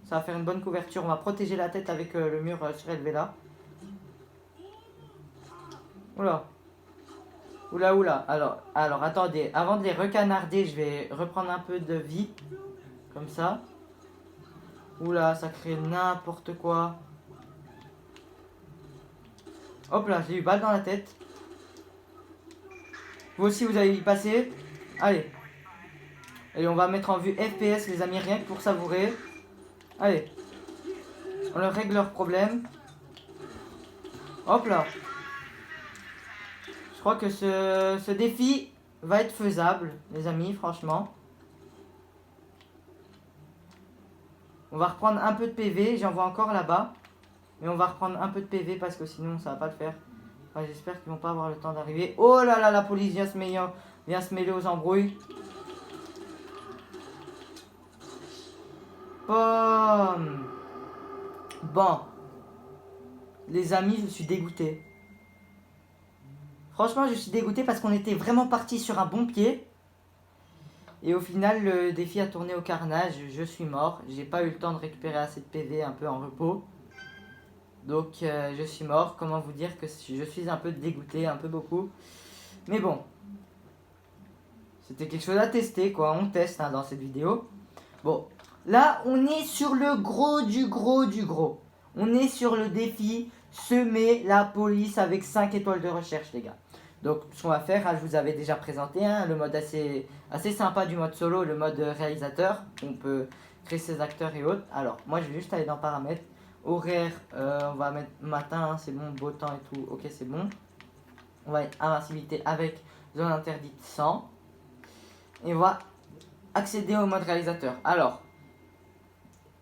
Ça va faire une bonne couverture. On va protéger la tête avec le mur surélevé là. Oula. Oula, oula. Alors, attendez. Avant de les recanarder, je vais reprendre un peu de vie. Comme ça. Oula, ça crée n'importe quoi. Hop là, j'ai eu balle dans la tête. Vous aussi, vous allez y passer. Allez. Allez, on va mettre en vue FPS, les amis, rien que pour savourer. Allez. On leur règle leurs problèmes. Hop là. Je crois que ce défi va être faisable, les amis, franchement. On va reprendre un peu de PV. J'en vois encore là-bas. Mais on va reprendre un peu de PV parce que sinon, ça va pas le faire. Enfin, j'espère qu'ils vont pas avoir le temps d'arriver. Oh là là, la police vient se mêler aux embrouilles. Bon. Les amis, je suis dégoûté. Franchement, je suis dégoûté parce qu'on était vraiment parti sur un bon pied. Et au final, le défi a tourné au carnage. Je suis mort. J'ai pas eu le temps de récupérer assez de PV un peu en repos. Donc, je suis mort. Comment vous dire que je suis un peu dégoûté, un peu beaucoup. Mais bon. C'était quelque chose à tester, quoi. On teste dans cette vidéo. Bon. Là, on est sur le gros du gros du gros. On est sur le défi semer la police avec 5 étoiles de recherche, les gars. Donc, ce qu'on va faire, je vous avais déjà présenté le mode assez sympa du mode solo, le mode réalisateur. On peut créer ses acteurs et autres. Alors, moi, je vais juste aller dans paramètres. Horaire, on va mettre matin, c'est bon, beau temps et tout. Ok, c'est bon. On va mettre invincibilité avec zone interdite 100. Et on va accéder au mode réalisateur. Alors,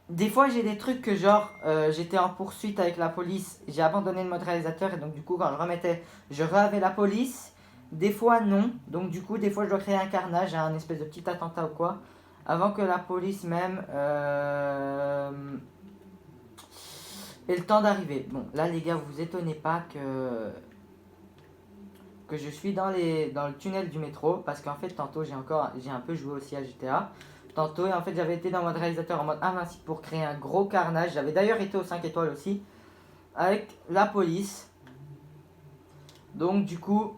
des fois j'ai des trucs que genre j'étais en poursuite avec la police, j'ai abandonné le mode réalisateur et donc du coup quand je remettais, je reavais la police. Des fois non, donc du coup des fois je dois créer un carnage, un espèce de petit attentat ou quoi, avant que la police même ait le temps d'arriver. Bon là les gars, vous étonnez pas que je suis dans le tunnel du métro, parce qu'en fait tantôt j'ai un peu joué aussi à GTA. Tantôt, et en fait j'avais été dans le mode réalisateur en mode invincible pour créer un gros carnage. J'avais d'ailleurs été aux 5 étoiles aussi avec la police. Donc du coup,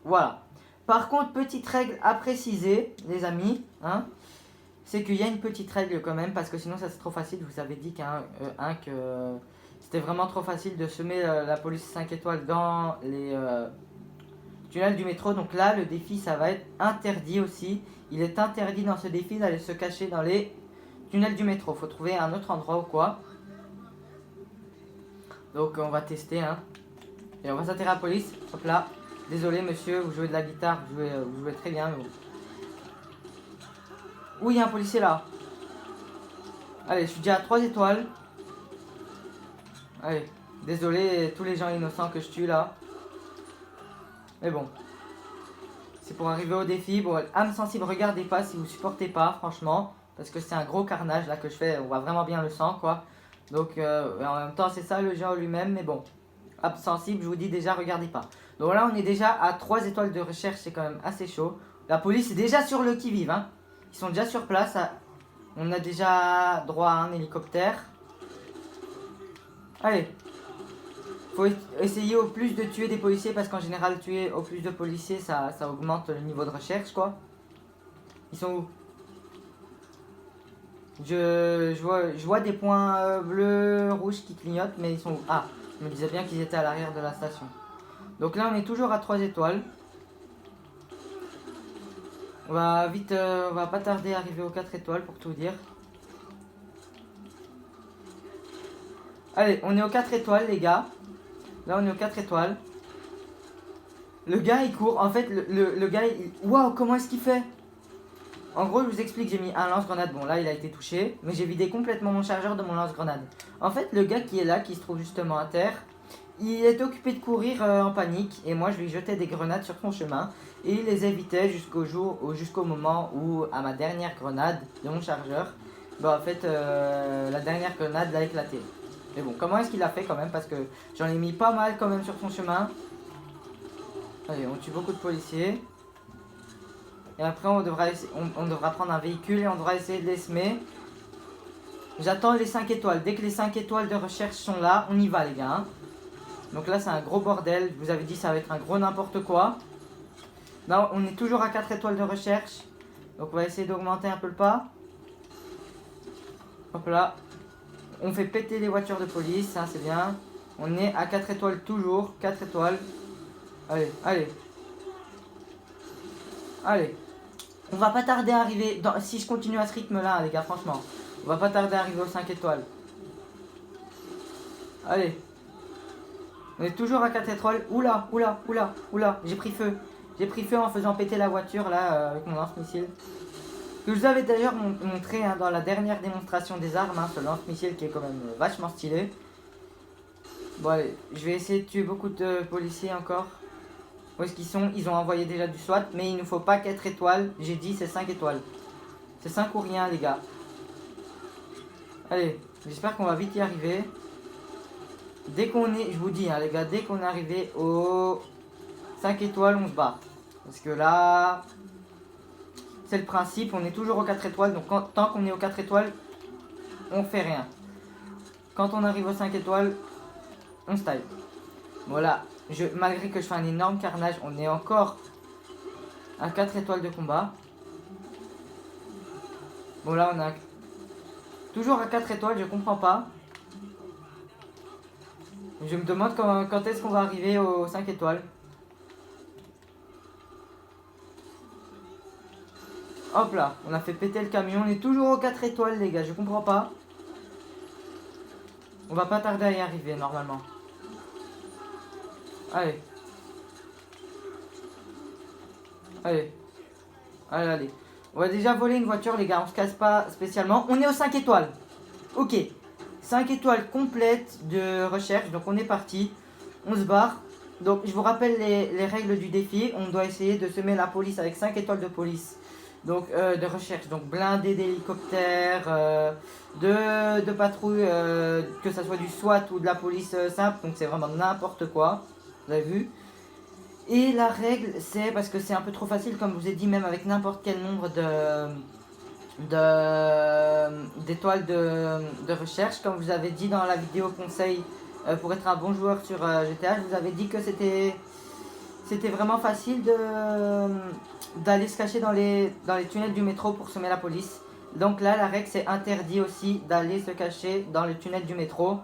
voilà. Par contre, petite règle à préciser, les amis, c'est qu'il y a une petite règle quand même, parce que sinon ça c'est trop facile. Je vous avais dit que c'était vraiment trop facile de semer la police 5 étoiles dans les tunnels du métro. Donc là, le défi, ça va être interdit aussi. Il est interdit dans ce défi d'aller se cacher dans les tunnels du métro. Faut trouver un autre endroit ou quoi. Donc on va tester. Et on va s'atterrir à la police. Hop là. Désolé monsieur, vous jouez de la guitare. Vous jouez très bien. Mais bon. Ouh, il y a un policier là. Allez, je suis déjà à 3 étoiles. Allez, désolé tous les gens innocents que je tue là. Mais bon. C'est pour arriver au défi. Bon, âme sensible, regardez pas si vous supportez pas, franchement. Parce que c'est un gros carnage là que je fais. On voit vraiment bien le sang, quoi. Donc, en même temps, c'est ça le jeu lui-même. Mais bon, âme sensible, je vous dis déjà, regardez pas. Donc là, on est déjà à 3 étoiles de recherche. C'est quand même assez chaud. La police est déjà sur le qui-vive. Ils sont déjà sur place. On a déjà droit à un hélicoptère. Allez. Faut essayer au plus de tuer des policiers, parce qu'en général tuer au plus de policiers ça augmente le niveau de recherche, quoi. Ils sont où? Je vois des points bleus, rouges qui clignotent, mais ils sont où? Ah, je me disais bien qu'ils étaient à l'arrière de la station. Donc là on est toujours à 3 étoiles. On va vite, on va pas tarder à arriver aux 4 étoiles pour tout dire. Allez, on est aux 4 étoiles les gars. Là on est aux 4 étoiles. Le gars il court. En fait le gars il... Waouh, comment est-ce qu'il fait? En gros je vous explique, j'ai mis un lance-grenade. Bon là il a été touché. Mais j'ai vidé complètement mon chargeur de mon lance-grenade. En fait le gars qui est là, qui se trouve justement à terre, il est occupé de courir en panique. Et moi je lui jetais des grenades sur son chemin. Et il les évitait jusqu'au moment où, à ma dernière grenade de mon chargeur, bah en fait la dernière grenade l'a éclaté. Mais bon, comment est-ce qu'il a fait quand même? Parce que j'en ai mis pas mal quand même sur son chemin. Allez, on tue beaucoup de policiers. Et après, on devra prendre un véhicule et on devra essayer de les semer. J'attends les 5 étoiles. Dès que les 5 étoiles de recherche sont là, on y va, les gars. Hein. Donc là, c'est un gros bordel. Je vous avais dit, ça va être un gros n'importe quoi. Là, on est toujours à 4 étoiles de recherche. Donc, on va essayer d'augmenter un peu le pas. Hop là. On fait péter les voitures de police, ça c'est bien. On est à 4 étoiles toujours. 4 étoiles. Allez, allez. Allez. On va pas tarder à arriver. Si je continue à ce rythme-là, les gars, franchement. On va pas tarder à arriver aux 5 étoiles. Allez. On est toujours à 4 étoiles. Oula, oula, oula, oula. J'ai pris feu. J'ai pris feu en faisant péter la voiture là avec mon lance-missile. Que je vous avais d'ailleurs montré hein, dans la dernière démonstration des armes, hein, ce lance-missile qui est quand même vachement stylé. Bon allez, je vais essayer de tuer beaucoup de policiers encore. Où est-ce qu'ils sont? Ils ont envoyé déjà du SWAT, mais il ne faut pas 4 étoiles. J'ai dit c'est 5 étoiles. C'est 5 ou rien les gars. Allez, j'espère qu'on va vite y arriver. Dès qu'on est, je vous dis hein, les gars, dès qu'on est arrivé aux 5 étoiles, on se barre. Parce que là... C'est le principe, on est toujours aux 4 étoiles, donc tant qu'on est aux 4 étoiles, on fait rien. Quand on arrive aux 5 étoiles, on se taille. Voilà, malgré que je fais un énorme carnage, on est encore à 4 étoiles de combat. Bon là on a toujours à 4 étoiles, je comprends pas. Je me demande quand est-ce qu'on va arriver aux 5 étoiles. Hop là, on a fait péter le camion, on est toujours aux 4 étoiles les gars, je comprends pas. On va pas tarder à y arriver normalement. Allez. Allez. Allez, allez. On va déjà voler une voiture les gars, on se casse pas spécialement. On est aux 5 étoiles. Ok. 5 étoiles complètes de recherche, donc on est parti. On se barre. Donc je vous rappelle les règles du défi. On doit essayer de semer la police avec 5 étoiles de police. Donc de recherche, donc blindés d'hélicoptères, de patrouilles, que ça soit du SWAT ou de la police simple, donc c'est vraiment n'importe quoi, vous avez vu. Et la règle c'est, parce que c'est un peu trop facile comme je vous ai dit, même avec n'importe quel nombre d'étoiles de recherche, comme vous avez dit dans la vidéo conseil pour être un bon joueur sur GTA, je vous avais dit que c'était vraiment facile d'aller se cacher dans les tunnels du métro pour semer la police. Donc là, la règle, c'est interdit aussi d'aller se cacher dans le tunnel du métro.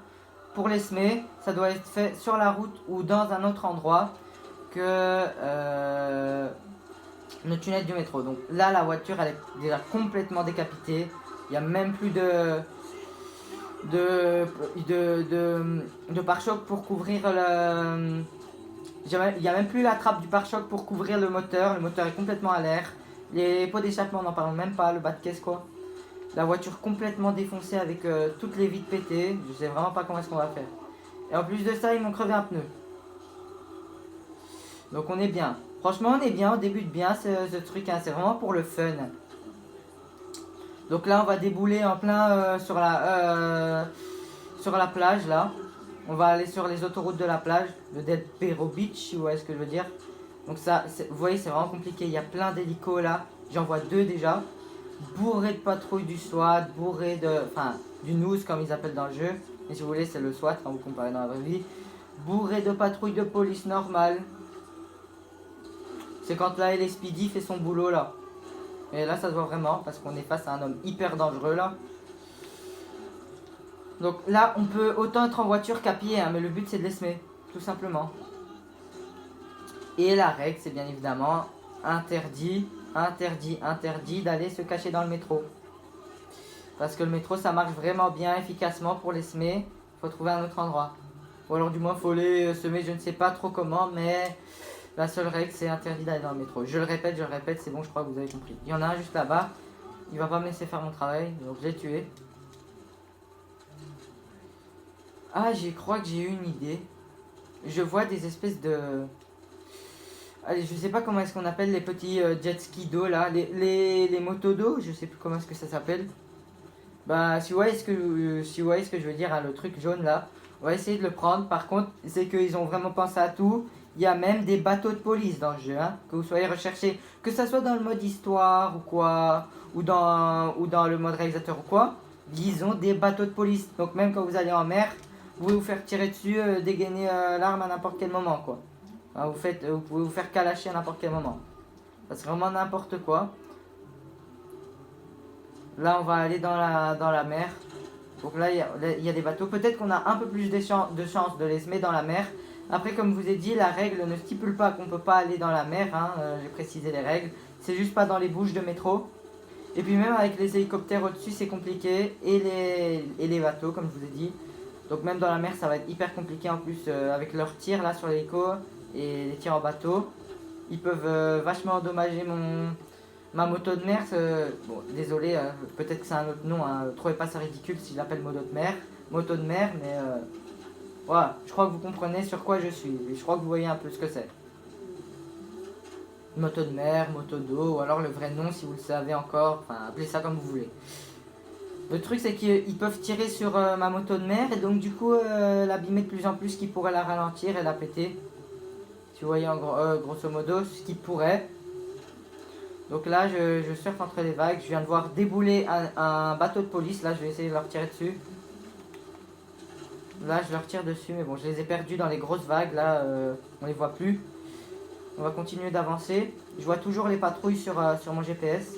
Pour les semer, ça doit être fait sur la route ou dans un autre endroit que le tunnel du métro. Donc là, la voiture, elle est déjà complètement décapitée. Il n'y a même plus de pare-choc pour couvrir le... Il n'y a même plus la trappe du pare-choc pour couvrir le moteur est complètement à l'air. Les pots d'échappement, on n'en parle même pas, le bas de caisse quoi. La voiture complètement défoncée avec toutes les vitres pétées. Je sais vraiment pas comment est-ce qu'on va faire. Et en plus de ça, ils m'ont crevé un pneu. Donc on est bien. Franchement, on est bien, on débute bien ce truc, hein. C'est vraiment pour le fun. Donc là, on va débouler en plein sur la plage là. On va aller sur les autoroutes de la plage, de Del Perro Beach, vous voyez ce que je veux dire. Donc ça, vous voyez, c'est vraiment compliqué. Il y a plein d'hélicos là. J'en vois 2 déjà. Bourré de patrouilles du SWAT, bourré de... Enfin, du NOOS comme ils appellent dans le jeu. Et si vous voulez, c'est le SWAT quand vous comparez dans la vraie vie. Bourré de patrouilles de police normales. C'est quand la LSPD fait son boulot là. Et là, ça se voit vraiment parce qu'on est face à un homme hyper dangereux là. Donc là, on peut autant être en voiture qu'à pied, hein, mais le but c'est de les semer, tout simplement. Et la règle, c'est bien évidemment interdit d'aller se cacher dans le métro. Parce que le métro, ça marche vraiment bien, efficacement pour les semer. Il faut trouver un autre endroit. Ou alors du moins, il faut les semer, je ne sais pas trop comment, mais la seule règle, c'est interdit d'aller dans le métro. Je le répète, c'est bon, je crois que vous avez compris. Il y en a un juste là-bas, il va pas me laisser faire mon travail, donc je l'ai tué. Ah, je crois que j'ai eu une idée. Je vois des espèces de... Allez, je sais pas comment est-ce qu'on appelle les petits jet ski d'eau là. Les motos d'eau, je sais plus comment est-ce que ça s'appelle. Bah, si vous voyez ce que je veux dire, hein, le truc jaune là. On va essayer de le prendre. Par contre, c'est qu'ils ont vraiment pensé à tout. Il y a même des bateaux de police dans le jeu, hein, que vous soyez recherché, que ça soit dans le mode histoire ou quoi, ou dans le mode réalisateur ou quoi, ils ont des bateaux de police. Donc même quand vous allez en mer, vous pouvez vous faire tirer dessus, dégainer l'arme à n'importe quel moment, quoi. Hein, vous pouvez vous faire calacher à n'importe quel moment. Ça, c'est vraiment n'importe quoi. Là, on va aller dans la mer. Donc là, il y a des bateaux. Peut-être qu'on a un peu plus de chance de les semer dans la mer. Après, comme je vous ai dit, la règle ne stipule pas qu'on ne peut pas aller dans la mer. Hein, j'ai précisé les règles. C'est juste pas dans les bouches de métro. Et puis même avec les hélicoptères au-dessus, c'est compliqué. Et les bateaux, comme je vous ai dit. Donc même dans la mer, ça va être hyper compliqué en plus avec leurs tirs là sur l'hélico et les tirs en bateau. Ils peuvent vachement endommager ma moto de mer. Bon, désolé, peut-être que c'est un autre nom. Hein, trouvez pas ça ridicule si je l'appelle moto de mer. Moto de mer, mais voilà, je crois que vous comprenez sur quoi je suis. Et je crois que vous voyez un peu ce que c'est. Moto de mer, moto d'eau, ou alors le vrai nom si vous le savez encore. Enfin, appelez ça comme vous voulez. Le truc c'est qu'ils peuvent tirer sur ma moto de mer et donc du coup l'abîmer de plus en plus, qui pourrait la ralentir et la péter. Si vous voyez grosso modo ce qui pourrait. Donc là je surfe entre les vagues, je viens de voir débouler un bateau de police, là je vais essayer de leur tirer dessus. Là je leur tire dessus mais bon je les ai perdus dans les grosses vagues, là on les voit plus. On va continuer d'avancer, je vois toujours les patrouilles sur mon GPS.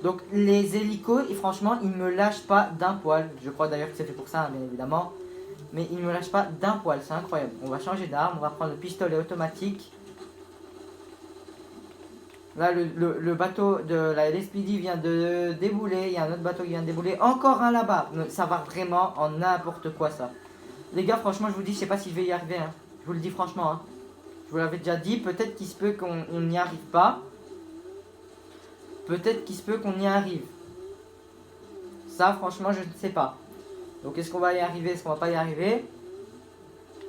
Donc les hélicos, et franchement, ils me lâchent pas d'un poil. Je crois d'ailleurs que c'est fait pour ça, hein, bien évidemment. Mais ils me lâchent pas d'un poil, c'est incroyable. On va changer d'arme, on va prendre le pistolet automatique. Là, le bateau de la LSPD vient de débouler. Il y a un autre bateau qui vient de débouler. Encore un là-bas. Ça va vraiment en n'importe quoi, ça. Les gars, franchement, je vous dis, je sais pas si je vais y arriver. Hein. Je vous le dis franchement. Hein. Je vous l'avais déjà dit, peut-être qu'il se peut qu'on n'y arrive pas. Peut-être qu'il se peut qu'on y arrive. Ça, franchement, je ne sais pas. Donc, est-ce qu'on va y arriver? Est-ce qu'on va pas y arriver?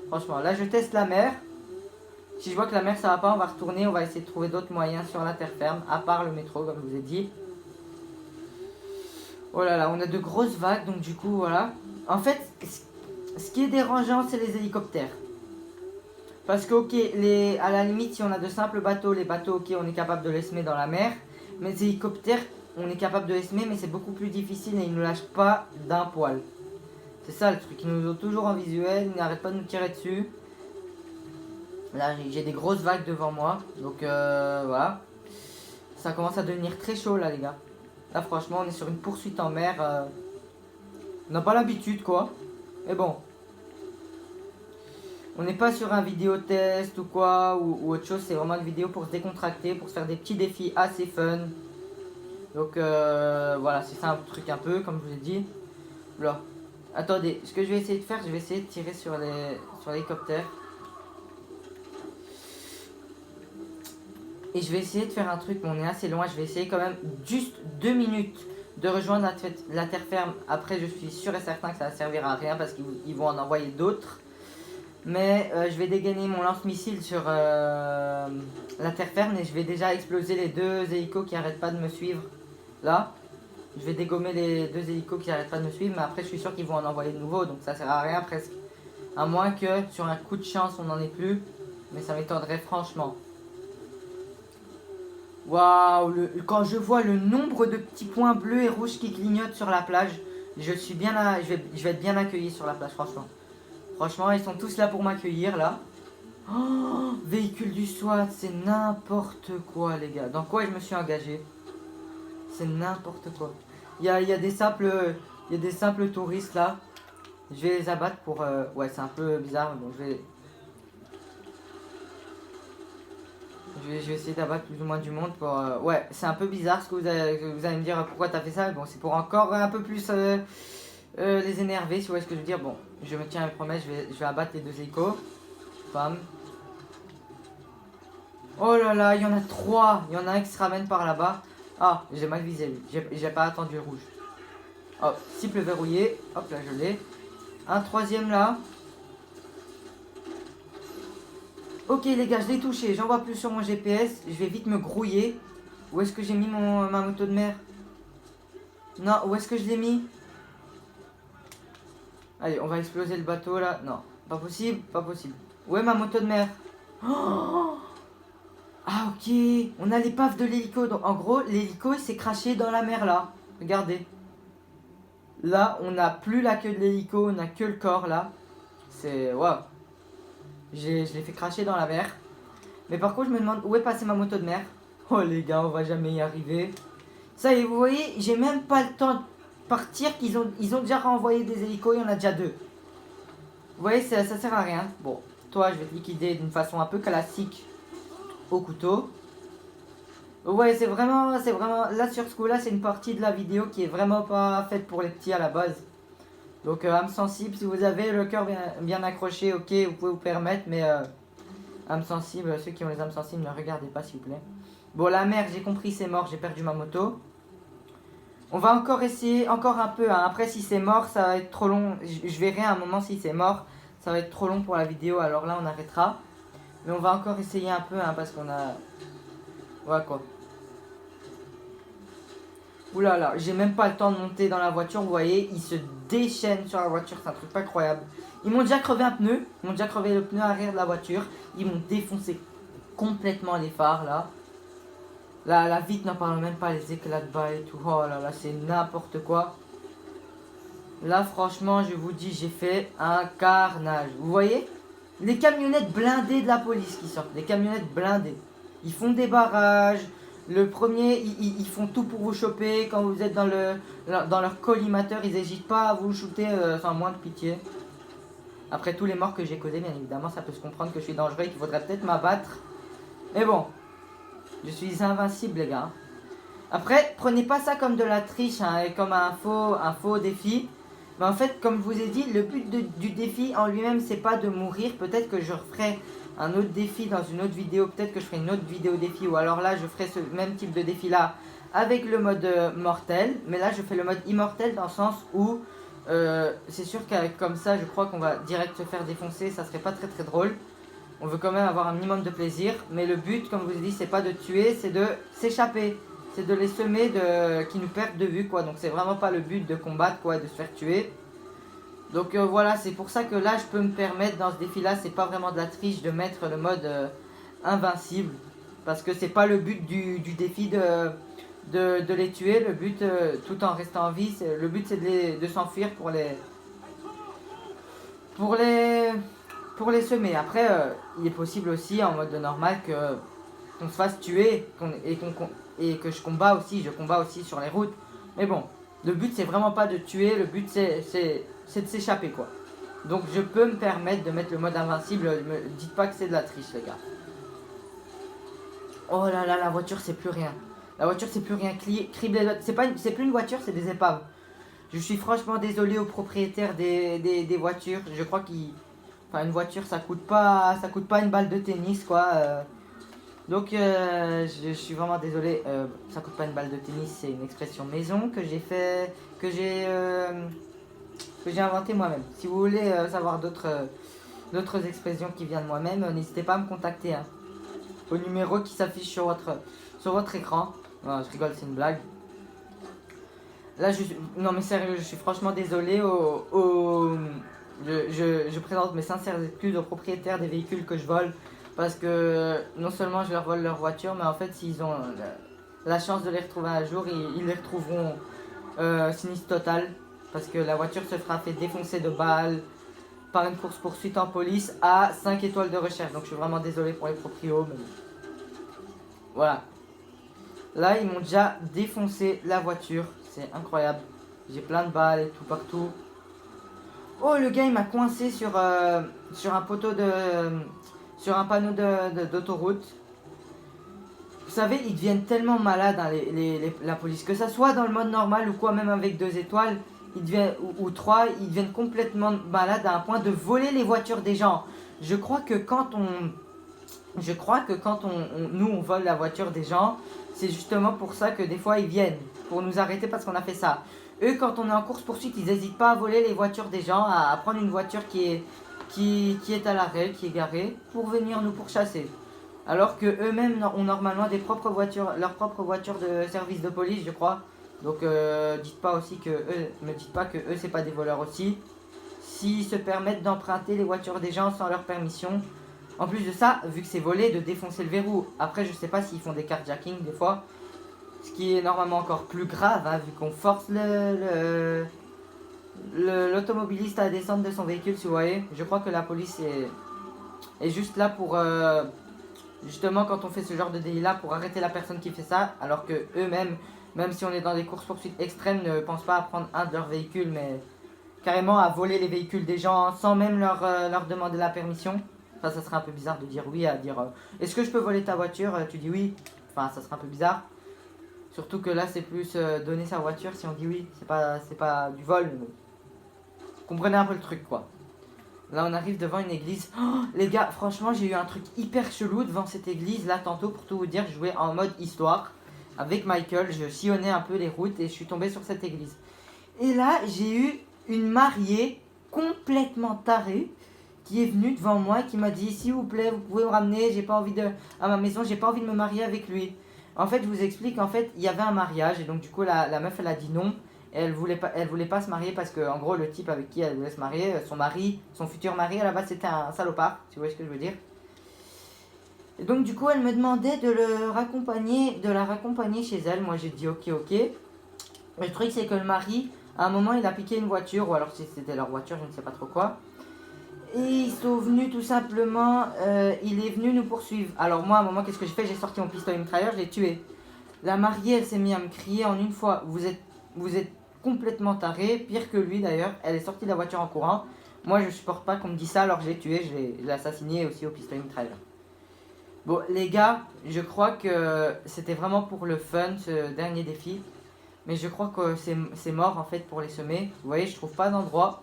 Franchement, là, je teste la mer. Si je vois que la mer, ça va pas, on va retourner. On va essayer de trouver d'autres moyens sur la terre ferme. À part le métro, comme je vous ai dit. Oh là là, on a de grosses vagues. Donc, du coup, voilà. En fait, ce qui est dérangeant, c'est les hélicoptères. Parce que, ok, à la limite, si on a de simples bateaux, les bateaux, ok, on est capable de les semer dans la mer. Mais les hélicoptères, on est capable de les semer, mais c'est beaucoup plus difficile et ils ne nous lâchent pas d'un poil. C'est ça le truc, ils nous ont toujours en visuel, ils n'arrêtent pas de nous tirer dessus. Là, j'ai des grosses vagues devant moi, donc voilà. Ça commence à devenir très chaud là, les gars. Là, franchement, on est sur une poursuite en mer. On n'a pas l'habitude, quoi. Mais bon. On n'est pas sur un vidéo test ou quoi, ou autre chose, c'est vraiment une vidéo pour se décontracter, pour se faire des petits défis assez fun. Donc voilà, c'est ça un truc un peu, comme je vous ai dit. Là. Attendez, ce que je vais essayer de faire, je vais essayer de tirer sur l'hélicoptère. Et je vais essayer de faire un truc, mais on est assez loin, je vais essayer quand même juste 2 minutes de rejoindre la terre ferme. Après, je suis sûr et certain que ça va servir à rien parce qu'ils vont en envoyer d'autres. Mais je vais dégainer mon lance-missile sur la terre ferme et je vais déjà exploser les 2 hélicos qui arrêtent pas de me suivre. Là, je vais dégommer les 2 hélicos qui arrêtent pas de me suivre, mais après je suis sûr qu'ils vont en envoyer de nouveaux, donc ça sert à rien presque. À moins que sur un coup de chance on n'en ait plus, mais ça m'étonnerait franchement. Waouh, quand je vois le nombre de petits points bleus et rouges qui clignotent sur la plage, je vais être bien accueilli sur la plage, franchement. Franchement, ils sont tous là pour m'accueillir, là. Oh, véhicule du SWAT, c'est n'importe quoi, les gars. Dans quoi je me suis engagé? C'est n'importe quoi. Il y a des simples touristes, là. Je vais les abattre pour... ouais, c'est un peu bizarre, mais bon, je vais essayer d'abattre plus ou moins du monde pour... ouais, c'est un peu bizarre ce que vous allez me dire pourquoi t'as fait ça. Bon, c'est pour encore un peu plus les énerver, si vous voyez ce que je veux dire. Bon, je me tiens à mes promesses, je vais abattre les 2 hélicos. Bam. Oh là là, il y en a 3. Il y en a un qui se ramène par là-bas. Ah, j'ai mal visé lui. J'ai pas attendu le rouge. Hop, cible verrouillé. Hop là, je l'ai. Un troisième là. Ok les gars, je l'ai touché. J'en vois plus sur mon GPS. Je vais vite me grouiller. Où est-ce que j'ai mis ma moto de mer? Non, où est-ce que je l'ai mis? Allez, on va exploser le bateau là. Non, pas possible, pas possible. Où est ma moto de mer? Oh, ah ok, on a l'épave de l'hélico. Donc en gros, l'hélico il s'est craché dans la mer là. Regardez. Là, on n'a plus la queue de l'hélico, on a que le corps là. C'est... Waouh. Je l'ai fait cracher dans la mer. Mais par contre, je me demande où est passée ma moto de mer. Oh les gars, on va jamais y arriver. Ça y est, vous voyez, j'ai même pas le temps de partir qu'ils ils ont déjà renvoyé des hélicos, il y en a déjà 2. Vous voyez, ça sert à rien. Bon, toi, je vais te liquider d'une façon un peu classique au couteau. Ouais, c'est vraiment, là sur ce coup-là, c'est une partie de la vidéo qui est vraiment pas faite pour les petits à la base. Donc, âme sensible, si vous avez le cœur bien accroché, ok, vous pouvez vous permettre, mais âme sensible, ceux qui ont les âmes sensibles, ne regardez pas s'il vous plaît. Bon, la mer, j'ai compris, c'est mort, j'ai perdu ma moto. On va encore essayer, encore un peu, hein. Après si c'est mort, ça va être trop long, je verrai à un moment si c'est mort, ça va être trop long pour la vidéo, alors là on arrêtera. Mais on va encore essayer un peu, hein, parce qu'on a... Voilà quoi. Oulala, là, j'ai même pas le temps de monter dans la voiture, vous voyez, ils se déchaînent sur la voiture, c'est un truc pas incroyable. Ils m'ont déjà crevé un pneu, ils m'ont déjà crevé le pneu arrière de la voiture, ils m'ont défoncé complètement les phares là. La vitre n'en parle même pas, les éclats de balles et tout, oh là là, c'est n'importe quoi. Là franchement, je vous dis, j'ai fait un carnage, vous voyez? Les camionnettes blindées de la police qui sortent, les camionnettes blindées. Ils font des barrages. Le premier, ils font tout pour vous choper. Quand vous êtes dans leur collimateur, ils n'hésitent pas à vous shooter sans moindre pitié. Après tous les morts que j'ai causés, bien évidemment, ça peut se comprendre que je suis dangereux et qu'il faudrait peut-être m'abattre. Mais bon, je suis invincible, les gars. Après, prenez pas ça comme de la triche, hein, et comme un faux défi. Mais en fait, comme je vous ai dit, le but du défi en lui-même, c'est pas de mourir. Peut-être que je referai un autre défi dans une autre vidéo. Peut-être que je ferai une autre vidéo défi. Ou alors là, je ferai ce même type de défi là avec le mode mortel. Mais là, je fais le mode immortel dans le sens où c'est sûr qu'avec comme ça, je crois qu'on va direct se faire défoncer. Ça serait pas très très drôle. On veut quand même avoir un minimum de plaisir. Mais le but, comme je vous ai dit, c'est pas de tuer, c'est de s'échapper. C'est de les semer qui nous perdent de vue quoi. Donc c'est vraiment pas le but de combattre quoi, de se faire tuer. Donc voilà, c'est pour ça que là je peux me permettre dans ce défi là, c'est pas vraiment de la triche de mettre le mode invincible. Parce que c'est pas le but du défi de les tuer. Le but tout en restant en vie, le but c'est de s'enfuir pour les semer. Après il est possible aussi en mode normal qu'on se fasse tuer et que je combats aussi sur les routes. Mais bon, le but c'est vraiment pas de tuer, le but c'est de s'échapper quoi. Donc je peux me permettre de mettre le mode invincible, me dites pas que c'est de la triche les gars. Oh là là, la voiture c'est plus rien. La voiture c'est plus rien, c'est plus une voiture, c'est des épaves. Je suis franchement désolé aux propriétaires des voitures, je crois une voiture ça coûte pas une balle de tennis quoi. Donc je suis vraiment désolé, ça coûte pas une balle de tennis, c'est une expression maison que j'ai inventé moi-même. Si vous voulez savoir d'autres expressions qui viennent de moi-même, n'hésitez pas à me contacter hein, au numéro qui s'affiche sur votre écran. Non, je rigole, c'est une blague. Là, non mais sérieux, je suis franchement désolé je présente mes sincères excuses aux propriétaires des véhicules que je vole. Parce que non seulement je leur vole leur voiture, mais en fait s'ils ont la chance de les retrouver un jour, ils les retrouveront sinistre total. Parce que la voiture se fera fait défoncer de balles par une course poursuite en police à 5 étoiles de recherche. Donc je suis vraiment désolé pour les proprios. Mais... Voilà. Là ils m'ont déjà défoncé la voiture. C'est incroyable. J'ai plein de balles et tout partout. Oh le gars il m'a coincé sur un poteau sur un panneau d'autoroute. Vous savez, ils deviennent tellement malades, hein, la police. Que ça soit dans le mode normal ou quoi, même avec 2 étoiles, ou 3, ils deviennent complètement malades à un point de voler les voitures des gens. Je crois que quand nous on vole la voiture des gens, c'est justement pour ça que des fois ils viennent, pour nous arrêter parce qu'on a fait ça. Eux, quand on est en course poursuite, ils n'hésitent pas à voler les voitures des gens, à prendre une voiture qui est à l'arrêt, qui est garée, pour venir nous pourchasser. Alors que eux-mêmes ont normalement leurs propres voitures de service de police, je crois. Donc me dites pas que eux c'est pas des voleurs aussi. S'ils se permettent d'emprunter les voitures des gens sans leur permission, En plus de ça, vu que c'est volé, de défoncer le verrou. Après, je sais pas s'ils font des carjacking des fois. Ce qui est normalement encore plus grave, hein, vu qu'on force l'automobiliste à descendre de son véhicule, si vous voyez. Je crois que la police est juste là pour... justement, quand on fait ce genre de délit-là, pour arrêter la personne qui fait ça. Alors que eux-mêmes, même si on est dans des courses-poursuites extrêmes, ne pensent pas à prendre un de leurs véhicules, mais carrément à voler les véhicules des gens sans même leur demander la permission. Enfin, ça serait un peu bizarre de dire oui, à dire est-ce que je peux voler ta voiture? Tu dis oui. Enfin, ça serait un peu bizarre. Surtout que là, c'est plus donner sa voiture si on dit oui. C'est pas du vol. Mais bon. Comprenez un peu le truc, quoi. Là, on arrive devant une église. Oh, les gars, franchement, j'ai eu un truc hyper chelou devant cette église. Là, tantôt, pour tout vous dire, je jouais en mode histoire. Avec Michael, je sillonnais un peu les routes et je suis tombé sur cette église. Et là, j'ai eu une mariée complètement tarée qui est venue devant moi et qui m'a dit s'il vous plaît, vous pouvez me ramener, j'ai pas envie de à ma maison, j'ai pas envie de me marier avec lui. En fait, je vous explique, en fait, il y avait un mariage et donc du coup la meuf elle a dit non. Et elle voulait pas se marier parce que en gros le type avec qui elle voulait se marier, son mari, son futur mari à la base c'était un salopard, si vous voyez ce que je veux dire. Et donc du coup elle me demandait de la raccompagner chez elle. Moi j'ai dit ok. Le truc c'est que le mari, à un moment il a piqué une voiture, ou alors si c'était leur voiture, je ne sais pas trop quoi. Et ils sont venus tout simplement, il est venu nous poursuivre. Alors moi à un moment qu'est-ce que j'ai fait? J'ai sorti mon pistolet mitrailleur, je l'ai tué. La mariée elle s'est mise à me crier en une fois, vous êtes complètement taré, pire que lui d'ailleurs. Elle est sortie de la voiture en courant. Moi je supporte pas qu'on me dise ça alors je l'ai tué, je l'ai assassiné aussi au pistolet mitrailleur. Bon les gars, je crois que c'était vraiment pour le fun ce dernier défi. Mais je crois que c'est mort en fait pour les semer. Vous voyez, je trouve pas d'endroit.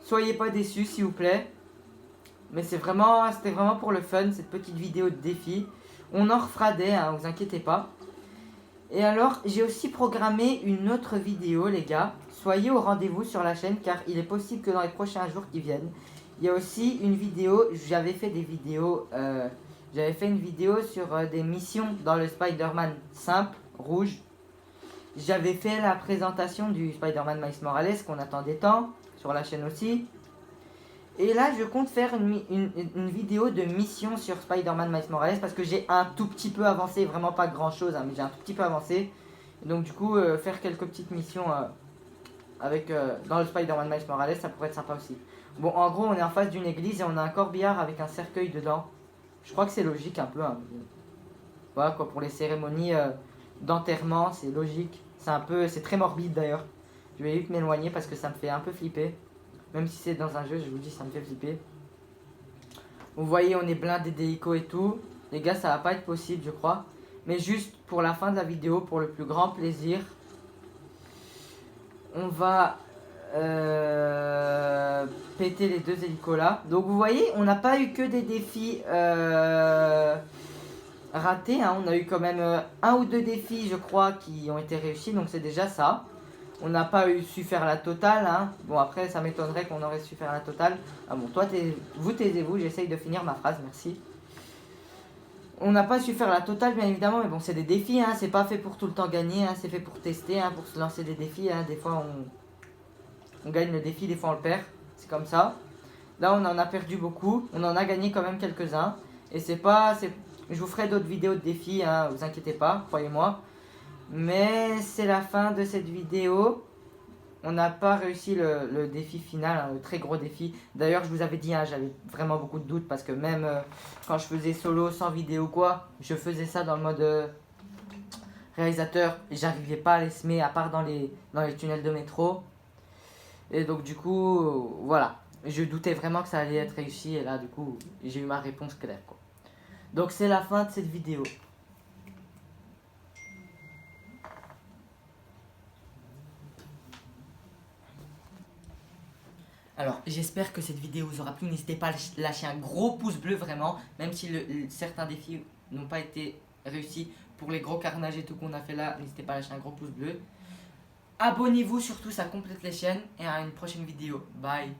Soyez pas déçus s'il vous plaît. Mais c'était vraiment pour le fun, cette petite vidéo de défi. On en refera des, hein, vous inquiétez pas. Et alors, j'ai aussi programmé une autre vidéo les gars. Soyez au rendez-vous sur la chaîne car il est possible que dans les prochains jours qui viennent, il y a aussi une vidéo, j'avais fait une vidéo sur des missions dans le Spider-Man simple, rouge. J'avais fait la présentation du Spider-Man Miles Morales qu'on attendait tant, sur la chaîne aussi. Et là, je compte faire une vidéo de mission sur Spider-Man Miles Morales parce que j'ai un tout petit peu avancé, vraiment pas grand chose, hein, mais j'ai un tout petit peu avancé. Et donc du coup, faire quelques petites missions dans le Spider-Man Miles Morales, ça pourrait être sympa aussi. Bon, en gros, on est en face d'une église et on a un corbillard avec un cercueil dedans. Je crois que c'est logique un peu. Hein. Voilà quoi, pour les cérémonies d'enterrement, c'est logique. C'est très morbide d'ailleurs. Je vais vite m'éloigner parce que ça me fait un peu flipper. Même si c'est dans un jeu, je vous dis, ça me fait flipper. Vous voyez, on est blindé d'hélico et tout. Les gars, ça va pas être possible, je crois. Mais juste pour la fin de la vidéo, pour le plus grand plaisir, on va péter les deux hélicos là. Donc vous voyez, on n'a pas eu que des défis ratés. Hein. On a eu quand même un ou deux défis, je crois, qui ont été réussis. Donc c'est déjà ça. On n'a pas su faire la totale. Hein. Bon, après, ça m'étonnerait qu'on aurait su faire la totale. Ah bon, toi, vous taisez-vous. J'essaye de finir ma phrase, merci. On n'a pas su faire la totale, bien évidemment. Mais bon, c'est des défis. Hein. C'est pas fait pour tout le temps gagner. Hein. C'est fait pour tester, hein, pour se lancer des défis. Hein. Des fois, on gagne le défi. Des fois, on le perd. C'est comme ça. Là, on en a perdu beaucoup. On en a gagné quand même quelques-uns. Et c'est pas... Je vous ferai d'autres vidéos de défis. Hein. Vous inquiétez pas, croyez-moi. Mais c'est la fin de cette vidéo. On n'a pas réussi le défi final, hein, le très gros défi. D'ailleurs, je vous avais dit, hein, j'avais vraiment beaucoup de doutes parce que même quand je faisais solo sans vidéo quoi, je faisais ça dans le mode réalisateur et j'arrivais pas à les semer à part dans les tunnels de métro. Et donc du coup, voilà. Je doutais vraiment que ça allait être réussi et là du coup, j'ai eu ma réponse claire quoi. Donc c'est la fin de cette vidéo. Alors, j'espère que cette vidéo vous aura plu. N'hésitez pas à lâcher un gros pouce bleu, vraiment. Même si certains défis n'ont pas été réussis pour les gros carnages et tout qu'on a fait là. N'hésitez pas à lâcher un gros pouce bleu. Abonnez-vous surtout, ça complète les chaînes. Et à une prochaine vidéo. Bye.